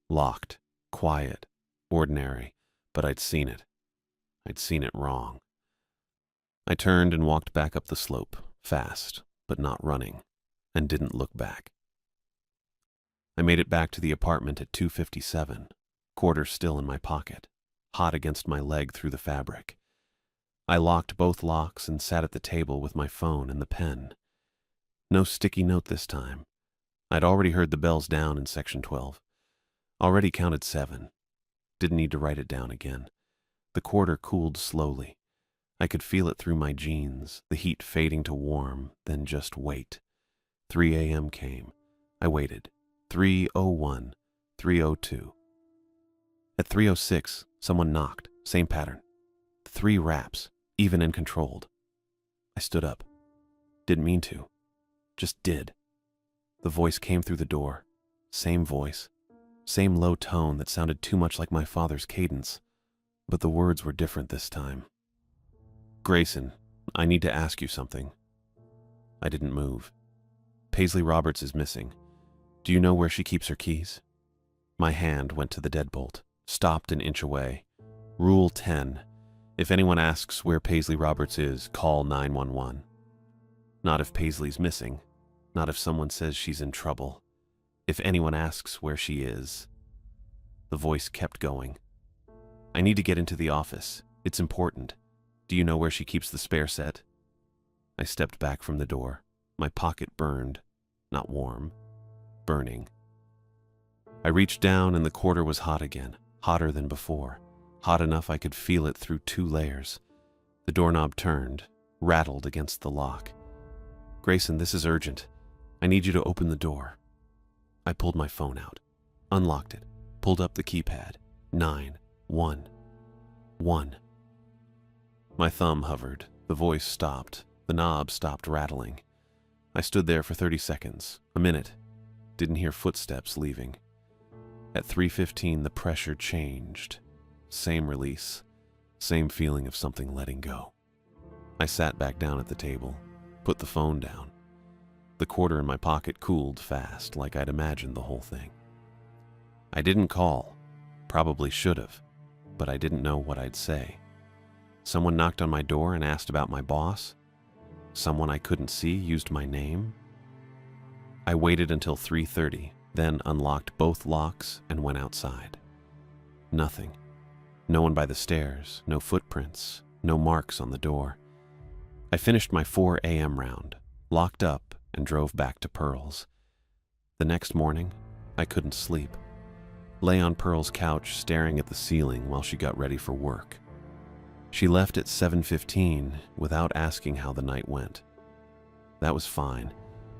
Locked, quiet, ordinary, but I'd seen it. I'd seen it wrong. I turned and walked back up the slope, fast, but not running, and didn't look back. I made it back to the apartment at 2:57, quarter still in my pocket, hot against my leg through the fabric. I locked both locks and sat at the table with my phone and the pen. No sticky note this time. I'd already heard the bells down in Section 12. Already counted 7. Didn't need to write it down again. The quarter cooled slowly. I could feel it through my jeans, the heat fading to warm, then just wait. 3 a.m. came. I waited. 3:01, 3:02. At 3:06, someone knocked, same pattern. 3 raps, even and controlled. I stood up. Didn't mean to. Just did. The voice came through the door. Same voice. Same low tone that sounded too much like my father's cadence. But the words were different this time. "Grayson, I need to ask you something." I didn't move. "Paisley Roberts is missing. Do you know where she keeps her keys?" My hand went to the deadbolt, stopped an inch away. Rule 10. If anyone asks where Paisley Roberts is, call 911. Not if Paisley's missing. Not if someone says she's in trouble. If anyone asks where she is. The voice kept going. "I need to get into the office. It's important. Do you know where she keeps the spare set?" I stepped back from the door. My pocket burned. Not warm. Burning. I reached down and the quarter was hot again. Hotter than before. Hot enough I could feel it through 2 layers. The doorknob turned, rattled against the lock. "Grayson, this is urgent. I need you to open the door." I pulled my phone out, unlocked it, pulled up the keypad. 911. My thumb hovered. The voice stopped. The knob stopped rattling. I stood there for 30 seconds, a minute. Didn't hear footsteps leaving. At 3:15, the pressure changed. Same release. Same feeling of something letting go. I sat back down at the table, put the phone down. The quarter in my pocket cooled fast, like I'd imagined the whole thing. I didn't call. Probably should have, but I didn't know what I'd say. Someone knocked on my door and asked about my boss. Someone I couldn't see used my name. I waited until 3:30, then unlocked both locks and went outside. Nothing. No one by the stairs, no footprints, no marks on the door. I finished my 4 a.m. round, locked up, and drove back to Pearl's. The next morning, I couldn't sleep. Lay on Pearl's couch staring at the ceiling while she got ready for work. She left at 7:15 without asking how the night went. That was fine.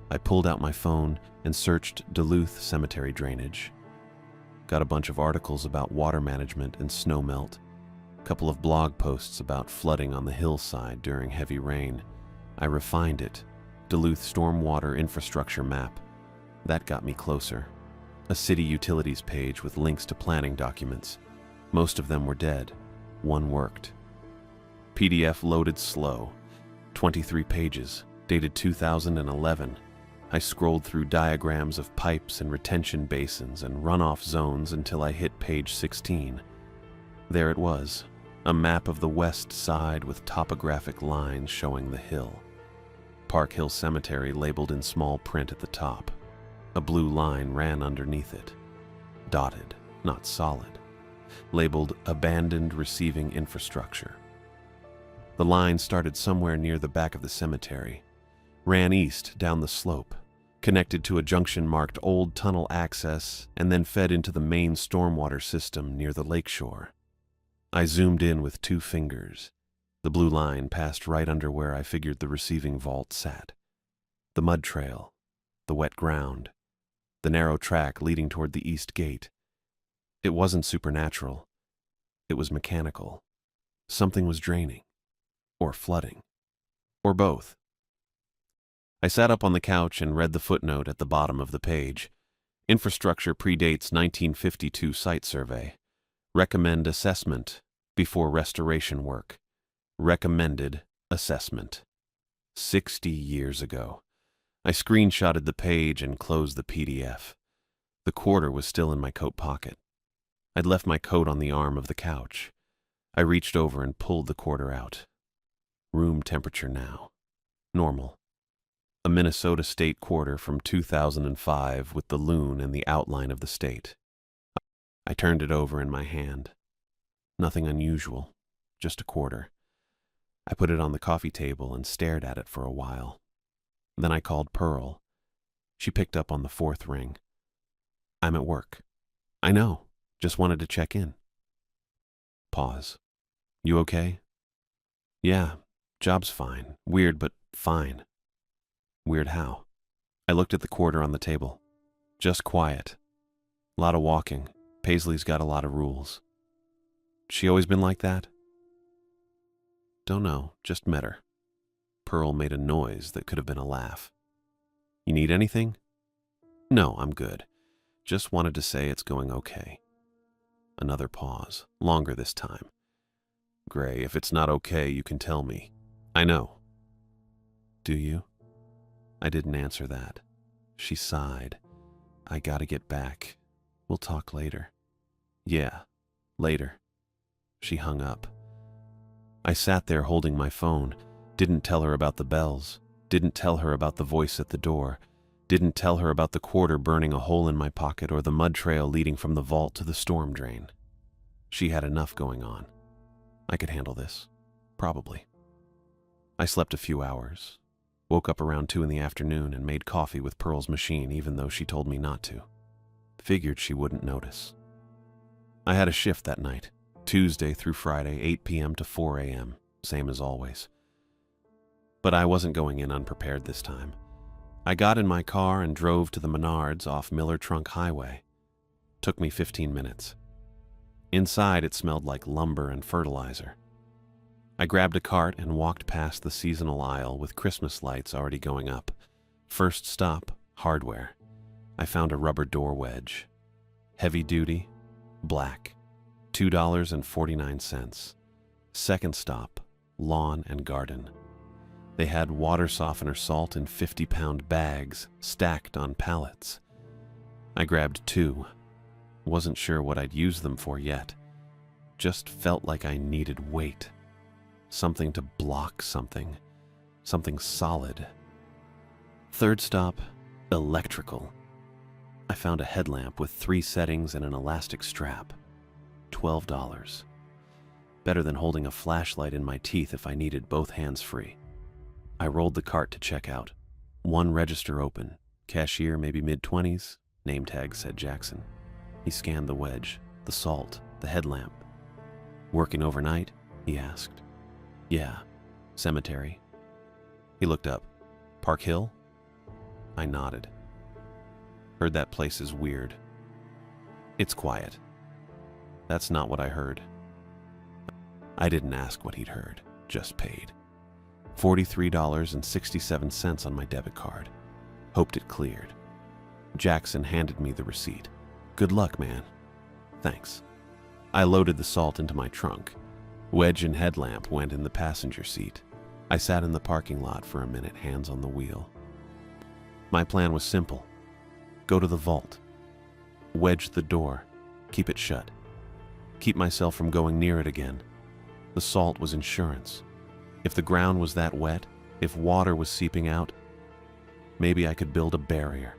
I pulled out my phone and searched Duluth cemetery drainage. Got a bunch of articles about water management and snow melt. A couple of blog posts about flooding on the hillside during heavy rain. I refined it. Duluth Stormwater Infrastructure Map. That got me closer. A city utilities page with links to planning documents. Most of them were dead. One worked. PDF loaded slow. 23 pages, dated 2011. I scrolled through diagrams of pipes and retention basins and runoff zones until I hit page 16. There it was, a map of the west side with topographic lines showing the hill. Park Hill Cemetery labeled in small print at the top. A blue line ran underneath it. Dotted, not solid. Labeled Abandoned Receiving Infrastructure. The line started somewhere near the back of the cemetery, ran east down the slope, connected to a junction marked Old Tunnel Access, and then fed into the main stormwater system near the lakeshore. I zoomed in with 2 fingers. The blue line passed right under where I figured the receiving vault sat. The mud trail, the wet ground, the narrow track leading toward the east gate. It wasn't supernatural. It was mechanical. Something was draining, or flooding, or both. I sat up on the couch and read the footnote at the bottom of the page. Infrastructure predates 1952 site survey. Recommend assessment before restoration work. Recommended assessment. 60 years ago. I screenshotted the page and closed the PDF. The quarter was still in my coat pocket. I'd left my coat on the arm of the couch. I reached over and pulled the quarter out. Room temperature now. Normal. A Minnesota state quarter from 2005 with the loon and the outline of the state. I turned it over in my hand. Nothing unusual, just a quarter. I put it on the coffee table and stared at it for a while. Then I called Pearl. She picked up on the 4th ring. I'm at work. I know, just wanted to check in. Pause. You okay? Yeah, job's fine. Weird, but fine. Weird how? I looked at the quarter on the table. Just quiet. Lot of walking. Paisley's got a lot of rules. She always been like that? Don't know, just met her. Pearl made a noise that could have been a laugh. You need anything? No, I'm good. Just wanted to say it's going okay. Another pause, longer this time. Gray, if it's not okay, you can tell me. I know. Do you? I didn't answer that. She sighed. I gotta get back. We'll talk later. Yeah, later. She hung up. I sat there holding my phone, didn't tell her about the bells, didn't tell her about the voice at the door, didn't tell her about the quarter burning a hole in my pocket or the mud trail leading from the vault to the storm drain. She had enough going on. I could handle this. Probably. I slept a few hours. Woke up around 2 in the afternoon and made coffee with Pearl's machine even though she told me not to. Figured she wouldn't notice. I had a shift that night, Tuesday through Friday, 8 p.m. to 4 a.m., same as always. But I wasn't going in unprepared this time. I got in my car and drove to the Menards off Miller Trunk Highway. Took me 15 minutes. Inside, it smelled like lumber and fertilizer. I grabbed a cart and walked past the seasonal aisle with Christmas lights already going up. First stop, hardware. I found a rubber door wedge. Heavy duty, black, $2.49. Second stop, lawn and garden. They had water softener salt in 50-pound bags stacked on pallets. I grabbed 2. Wasn't sure what I'd use them for yet. Just felt like I needed weight. Something to block something. Something solid. Third stop, electrical. I found a headlamp with 3 settings and an elastic strap. $12. Better than holding a flashlight in my teeth if I needed both hands free. I rolled the cart to check out. 1 register open. Cashier maybe mid-20s. Name tag said Jackson. He scanned the wedge, the salt, the headlamp. Working overnight? He asked. Yeah. Cemetery. He looked up. Park Hill? I nodded. Heard that place is weird. It's quiet. That's not what I heard. I didn't ask what he'd heard, just paid. $43.67 on my debit card. Hoped it cleared. Jackson handed me the receipt. Good luck, man. Thanks. I loaded the salt into my trunk. Wedge and headlamp went in the passenger seat. I sat in the parking lot for a minute, hands on the wheel. My plan was simple. Go to the vault. Wedge the door. Keep it shut. Keep myself from going near it again. The salt was insurance. If the ground was that wet, if water was seeping out, maybe I could build a barrier.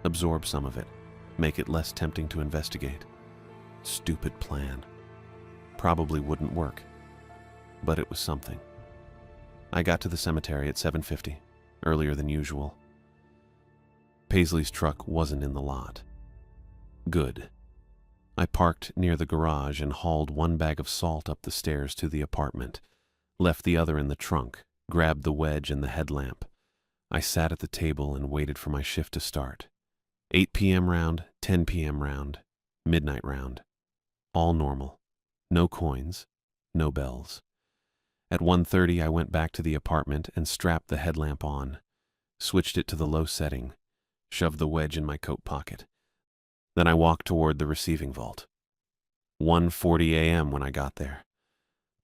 Absorb some of it. Make it less tempting to investigate. Stupid plan. Probably wouldn't work. But it was something. I got to the cemetery at 7:50, earlier than usual. Paisley's truck wasn't in the lot. Good. I parked near the garage and hauled one bag of salt up the stairs to the apartment, left the other in the trunk, grabbed the wedge and the headlamp. I sat at the table and waited for my shift to start. 8 p.m. round, 10 p.m. round, midnight round. All normal. No coins, no bells. At 1:30, I went back to the apartment and strapped the headlamp on, switched it to the low setting, shoved the wedge in my coat pocket. Then I walked toward the receiving vault. 1:40 a.m. when I got there.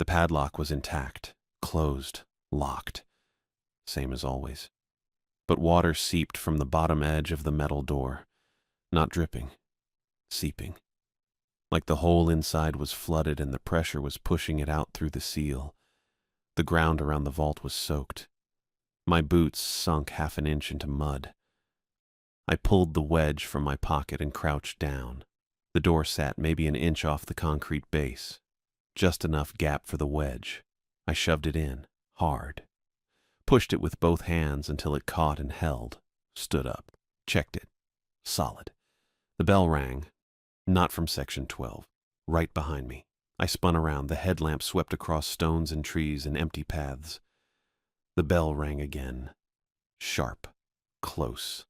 The padlock was intact, closed, locked. Same as always. But water seeped from the bottom edge of the metal door. Not dripping, seeping. Like the whole inside was flooded and the pressure was pushing it out through the seal. The ground around the vault was soaked. My boots sunk half an inch into mud. I pulled the wedge from my pocket and crouched down. The door sat maybe an inch off the concrete base. Just enough gap for the wedge. I shoved it in, hard. Pushed it with both hands until it caught and held. Stood up. Checked it. Solid. The bell rang. Not from Section 12. Right behind me. I spun around. The headlamp swept across stones and trees and empty paths. The bell rang again. Sharp. Close.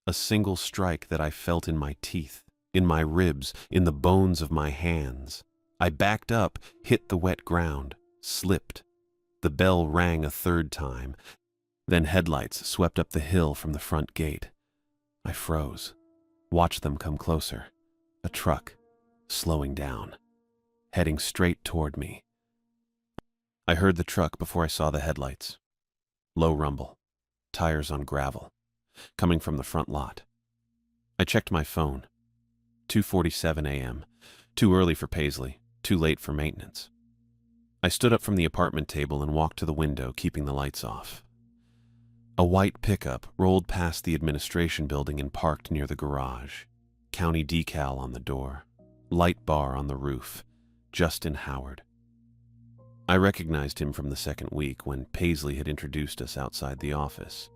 A single strike that I felt in my teeth, in my ribs, in the bones of my hands. I backed up, hit the wet ground, slipped. The bell rang a third time. Then headlights swept up the hill from the front gate. I froze. Watched them come closer. A truck, slowing down, heading straight toward me. I heard the truck before I saw the headlights. Low rumble, tires on gravel, coming from the front lot. I checked my phone. 2:47 a.m. Too early for Paisley, too late for maintenance. I stood up from the apartment table and walked to the window, keeping the lights off. A white pickup rolled past the administration building and parked near the garage. County decal on the door. Light bar on the roof. Justin Howard. I recognized him from the second week when Paisley had introduced us outside the office.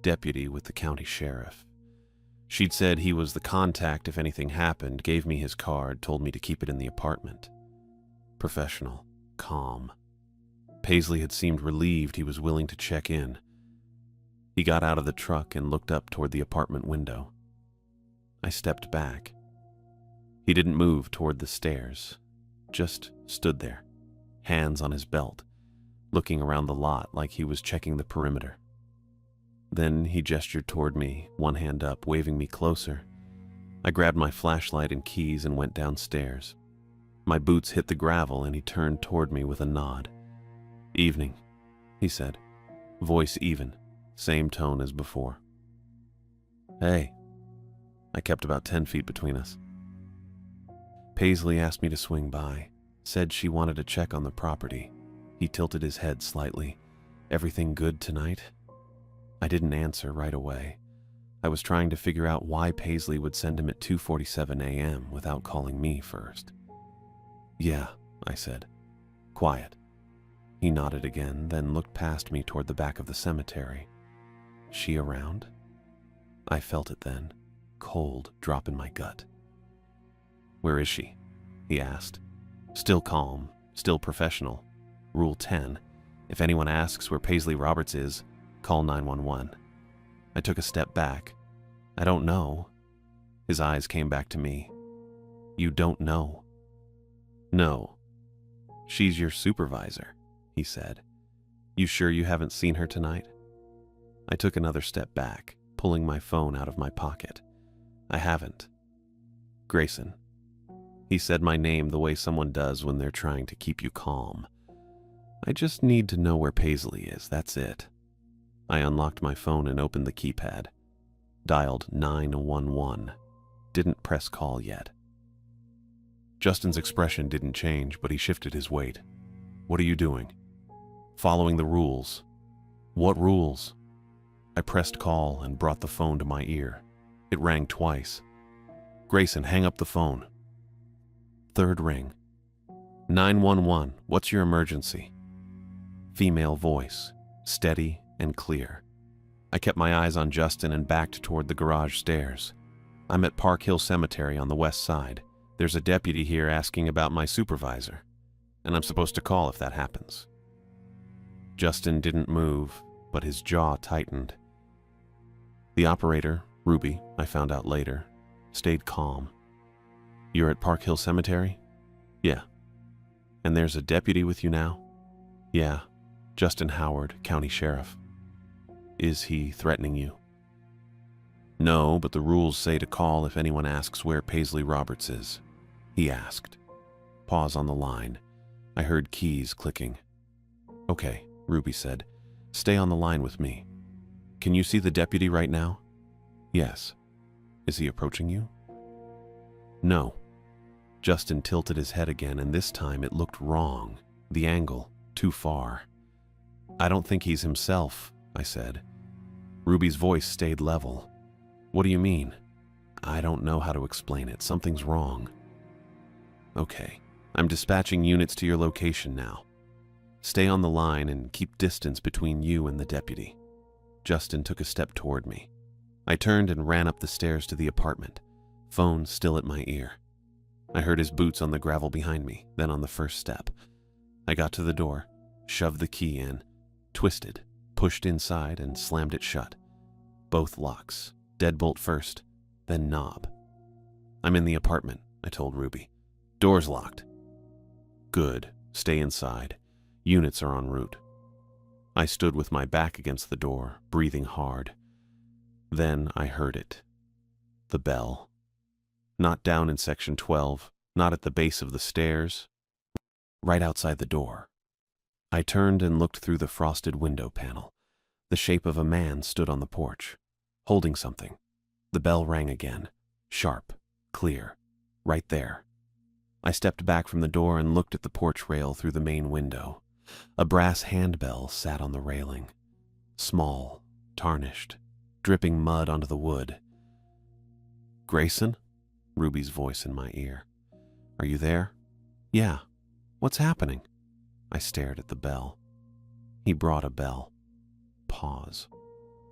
Deputy with the county sheriff. She'd said he was the contact if anything happened, gave me his card, told me to keep it in the apartment. Professional. Calm. Paisley had seemed relieved he was willing to check in. He got out of the truck and looked up toward the apartment window. I stepped back. He didn't move toward the stairs, just stood there, hands on his belt, looking around the lot like he was checking the perimeter. Then he gestured toward me, one hand up, waving me closer. I grabbed my flashlight and keys and went downstairs. My boots hit the gravel and he turned toward me with a nod. "Evening," he said, voice even, same tone as before. "Hey." I kept about 10 feet between us. Paisley asked me to swing by, said she wanted to check on the property. He tilted his head slightly. "Everything good tonight?" I didn't answer right away. I was trying to figure out why Paisley would send him at 2:47 a.m. without calling me first. "Yeah," I said. "Quiet." He nodded again, then looked past me toward the back of the cemetery. "She around?" I felt it then, cold drop in my gut. "Where is she?" he asked. Still calm, still professional. Rule 10, if anyone asks where Paisley Roberts is, call 911. I took a step back. "I don't know." His eyes came back to me. You don't know. No. She's your supervisor, he said. You sure you haven't seen her tonight? I took another step back, pulling my phone out of my pocket. I haven't. Grayson. He said my name the way someone does when they're trying to keep you calm. I just need to know where Paisley is, that's it. I unlocked my phone and opened the keypad. Dialed 911. Didn't press call yet. Justin's expression didn't change, but he shifted his weight. What are you doing? Following the rules. What rules? I pressed call and brought the phone to my ear. It rang twice. Grayson, hang up the phone. Third ring. 911, what's your emergency? Female voice, steady and clear. I kept my eyes on Justin and backed toward the garage stairs. I'm at Park Hill Cemetery on the west side. There's a deputy here asking about my supervisor, and I'm supposed to call if that happens. Justin didn't move, but his jaw tightened. The operator, Ruby, I found out later, stayed calm. You're at Park Hill Cemetery? Yeah. And there's a deputy with you now? Yeah. Justin Howard, County Sheriff. Is he threatening you? No, but the rules say to call if anyone asks where Paisley Roberts is. He asked. Pause on the line. I heard keys clicking. Okay, Ruby said. Stay on the line with me. Can you see the deputy right now? Yes. Is he approaching you? No. Justin tilted his head again, and this time it looked wrong. The angle, too far. I don't think he's himself, I said. Ruby's voice stayed level. What do you mean? I don't know how to explain it. Something's wrong. Okay, I'm dispatching units to your location now. Stay on the line and keep distance between you and the deputy. Justin took a step toward me. I turned and ran up the stairs to the apartment, phone still at my ear. I heard his boots on the gravel behind me, then on the first step. I got to the door, shoved the key in, twisted, pushed inside, and slammed it shut. Both locks, deadbolt first, then knob. I'm in the apartment, I told Ruby. Door's locked. Good, stay inside. Units are en route. I stood with my back against the door, breathing hard. Then I heard it. The bell. Not down in Section 12, not at the base of the stairs, right outside the door. I turned and looked through the frosted window panel. The shape of a man stood on the porch, holding something. The bell rang again, sharp, clear, right there. I stepped back from the door and looked at the porch rail through the main window. A brass handbell sat on the railing, small, tarnished, dripping mud onto the wood. Grayson? Ruby's voice in my ear. Are you there? Yeah. What's happening? I stared at the bell. He brought a bell. Pause.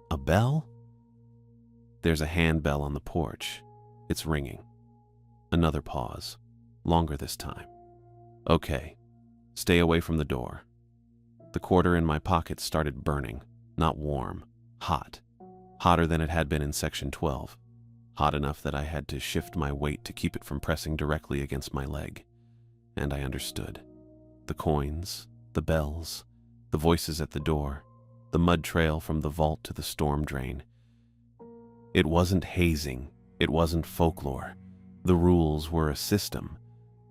A bell? There's a handbell on the porch. It's ringing. Another pause. Longer this time. Okay. Stay away from the door. The quarter in my pocket started burning. Not warm. Hot. Hotter than it had been in Section 12. Hot enough that I had to shift my weight to keep it from pressing directly against my leg. And I understood. The coins, the bells, the voices at the door, the mud trail from the vault to the storm drain. It wasn't hazing. It wasn't folklore. The rules were a system,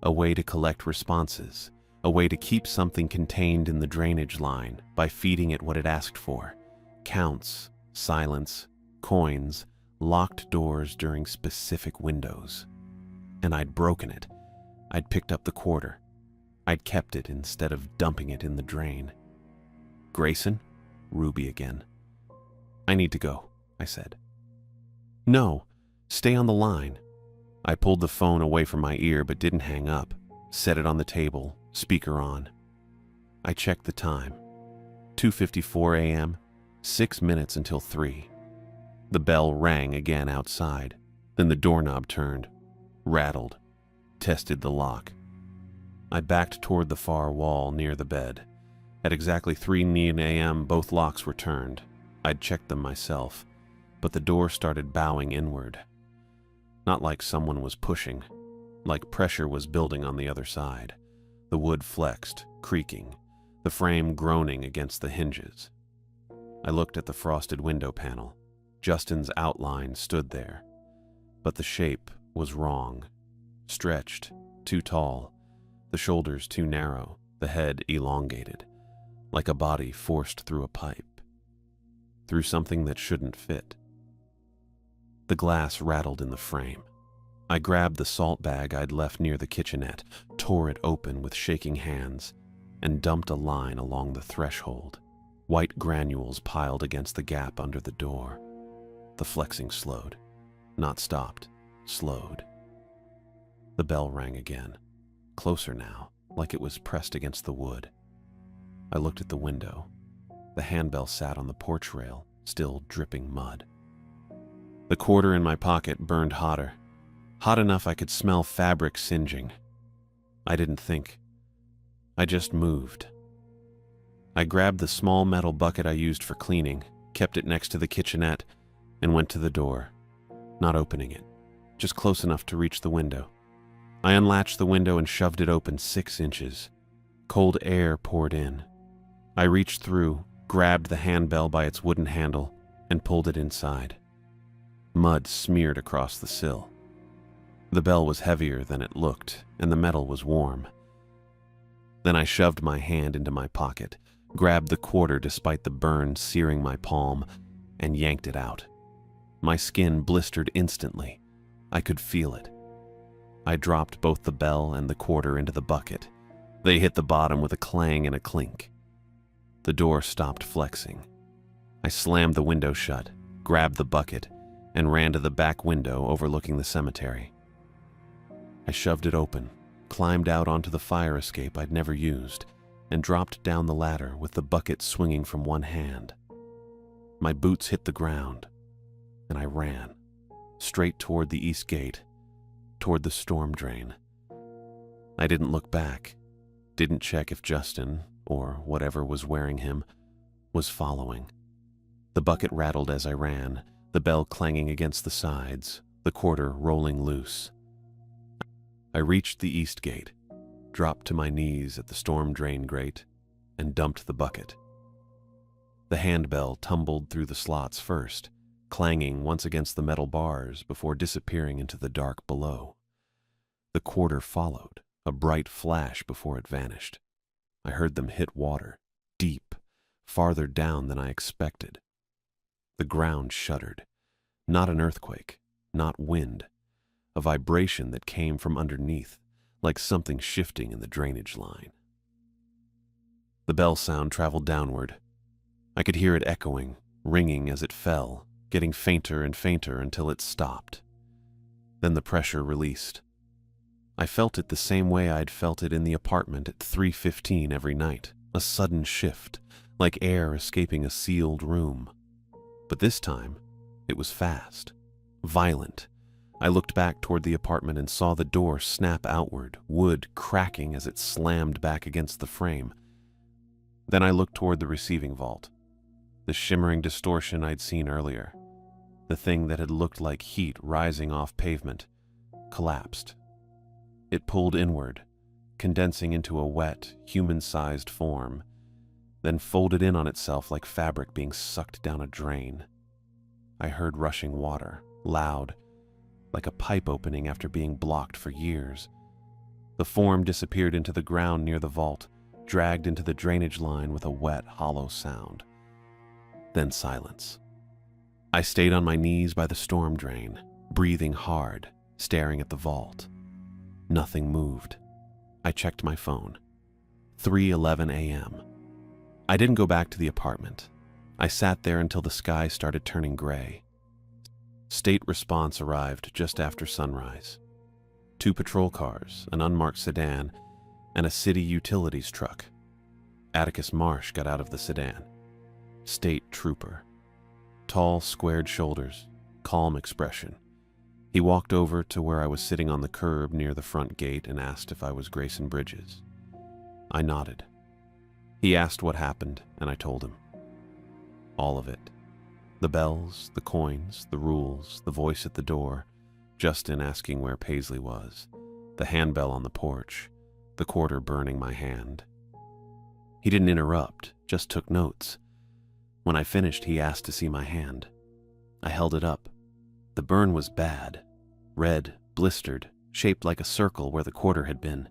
a way to collect responses, a way to keep something contained in the drainage line by feeding it what it asked for. Counts, silence, coins, locked doors during specific windows. And I'd broken it. I'd picked up the quarter. I'd kept it instead of dumping it in the drain. Grayson? Ruby again. I need to go, I said. No, stay on the line. I pulled the phone away from my ear but didn't hang up. Set it on the table, speaker on. I checked the time. 2:54 a.m., 6 minutes until 3. The bell rang again outside. Then the doorknob turned, rattled, tested the lock. I backed toward the far wall near the bed. At exactly 3 a.m., both locks were turned. I'd checked them myself, but the door started bowing inward. Not like someone was pushing, like pressure was building on the other side. The wood flexed, creaking, the frame groaning against the hinges. I looked at the frosted window panel. Justin's outline stood there, but the shape was wrong. Stretched, too tall, the shoulders too narrow, the head elongated, like a body forced through a pipe, through something that shouldn't fit. The glass rattled in the frame. I grabbed the salt bag I'd left near the kitchenette, tore it open with shaking hands, and dumped a line along the threshold. White granules piled against the gap under the door. The flexing slowed. Not stopped, slowed. The bell rang again, closer now, like it was pressed against the wood. I looked at the window. The handbell sat on the porch rail, still dripping mud. The quarter in my pocket burned hotter, hot enough I could smell fabric singeing. I didn't think. I just moved. I grabbed the small metal bucket I used for cleaning, kept it next to the kitchenette, and went to the door, not opening it, just close enough to reach the window. I unlatched the window and shoved it open 6 inches. Cold air poured in. I reached through, grabbed the handbell by its wooden handle, and pulled it inside. Mud smeared across the sill. The bell was heavier than it looked, and the metal was warm. Then I shoved my hand into my pocket, grabbed the quarter despite the burn searing my palm, and yanked it out. My skin blistered instantly. I could feel it. I dropped both the bell and the quarter into the bucket. They hit the bottom with a clang and a clink. The door stopped flexing. I slammed the window shut, grabbed the bucket, and ran to the back window overlooking the cemetery. I shoved it open, climbed out onto the fire escape I'd never used, and dropped down the ladder with the bucket swinging from one hand. My boots hit the ground, and I ran, straight toward the east gate, toward the storm drain. I didn't look back, didn't check if Justin, or whatever was wearing him, was following. The bucket rattled as I ran, the bell clanging against the sides, the quarter rolling loose. I reached the east gate, dropped to my knees at the storm drain grate, and dumped the bucket. The handbell tumbled through the slots first, clanging once against the metal bars before disappearing into the dark below. The quarter followed, a bright flash before it vanished. I heard them hit water, deep, farther down than I expected. The ground shuddered. Not an earthquake, not wind, a vibration that came from underneath, like something shifting in the drainage line. The bell sound traveled downward. I could hear it echoing, ringing as it fell, getting fainter and fainter until it stopped. Then the pressure released. I felt it the same way I'd felt it in the apartment at 3:15 every night, a sudden shift, like air escaping a sealed room. But this time, it was fast, violent. I looked back toward the apartment and saw the door snap outward, wood cracking as it slammed back against the frame. Then I looked toward the receiving vault. The shimmering distortion I'd seen earlier, the thing that had looked like heat rising off pavement, collapsed. It pulled inward, condensing into a wet, human-sized form, then folded in on itself like fabric being sucked down a drain. I heard rushing water, loud, like a pipe opening after being blocked for years. The form disappeared into the ground near the vault, dragged into the drainage line with a wet, hollow sound. Then silence. I stayed on my knees by the storm drain, breathing hard, staring at the vault. Nothing moved. I checked my phone. 3:11 a.m. I didn't go back to the apartment. I sat there until the sky started turning gray. State response arrived just after sunrise. 2 patrol cars, an unmarked sedan, and a city utilities truck. Atticus Marsh got out of the sedan. State trooper. Tall, squared shoulders, calm expression. He walked over to where I was sitting on the curb near the front gate and asked if I was Grayson Bridges. I nodded. He asked what happened, and I told him. All of it. The bells, the coins, the rules, the voice at the door, Justin asking where Paisley was, the handbell on the porch, the quarter burning my hand. He didn't interrupt, just took notes. When I finished, he asked to see my hand. I held it up. The burn was bad, red, blistered, shaped like a circle where the quarter had been.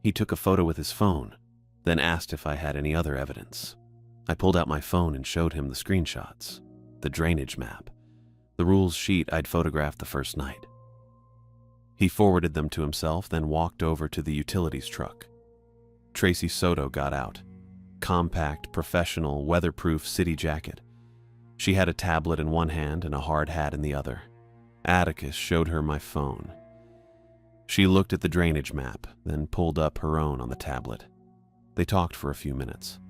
He took a photo with his phone, then asked if I had any other evidence. I pulled out my phone and showed him the screenshots, the drainage map, the rules sheet I'd photographed the first night. He forwarded them to himself, then walked over to the utilities truck. Tracy Soto got out. Compact, professional, weatherproof city jacket. She had a tablet in one hand and a hard hat in the other. Atticus showed her my phone. She looked at the drainage map, then pulled up her own on the tablet. They talked for a few minutes.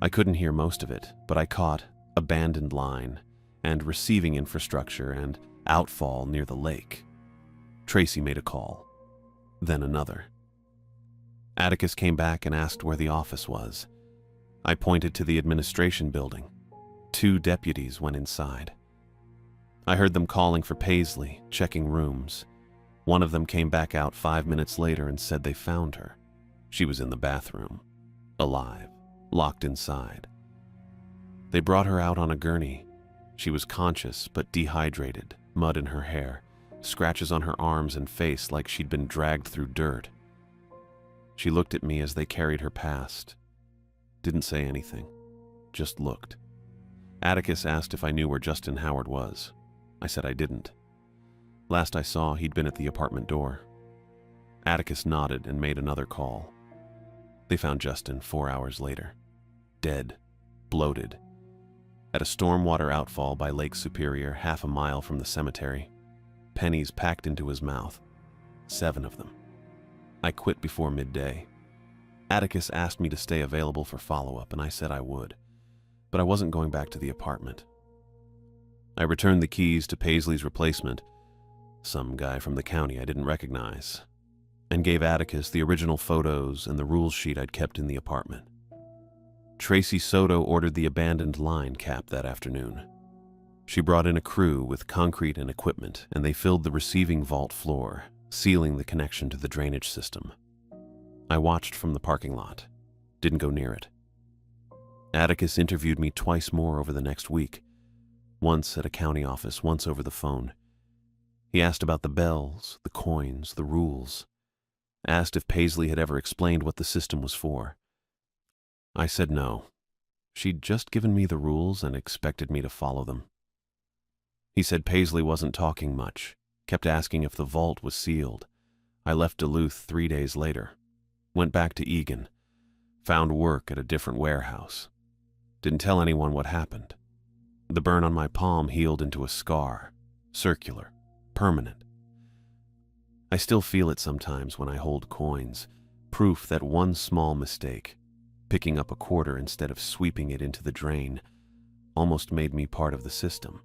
I couldn't hear most of it, but I caught abandoned line and receiving infrastructure and outfall near the lake. Tracy made a call, then another. Atticus came back and asked where the office was. I pointed to the administration building. 2 deputies went inside. I heard them calling for Paisley, checking rooms. One of them came back out 5 minutes later and said they found her. She was in the bathroom, alive, locked inside. They brought her out on a gurney. She was conscious but dehydrated, mud in her hair, scratches on her arms and face like she'd been dragged through dirt. She looked at me as they carried her past. Didn't say anything, just looked. Atticus asked if I knew where Justin Howard was. I said I didn't. Last I saw, he'd been at the apartment door. Atticus nodded and made another call. They found Justin 4 hours later. Dead, bloated. At a stormwater outfall by Lake Superior, half a mile from the cemetery. Pennies packed into his mouth. 7 of them. I quit before midday. Atticus asked me to stay available for follow-up, and I said I would. But I wasn't going back to the apartment. I returned the keys to Paisley's replacement, some guy from the county I didn't recognize, and gave Atticus the original photos and the rules sheet I'd kept in the apartment. Tracy Soto ordered the abandoned line capped that afternoon. She brought in a crew with concrete and equipment, and they filled the receiving vault floor, sealing the connection to the drainage system. I watched from the parking lot, didn't go near it. Atticus interviewed me twice more over the next week, once at a county office, once over the phone. He asked about the bells, the coins, the rules. Asked if Paisley had ever explained what the system was for. I said no. She'd just given me the rules and expected me to follow them. He said Paisley wasn't talking much, kept asking if the vault was sealed. I left Duluth 3 days later. Went back to Eagan. Found work at a different warehouse. Didn't tell anyone what happened. The burn on my palm healed into a scar. Circular. Permanent. I still feel it sometimes when I hold coins. Proof that one small mistake, picking up a quarter instead of sweeping it into the drain, almost made me part of the system.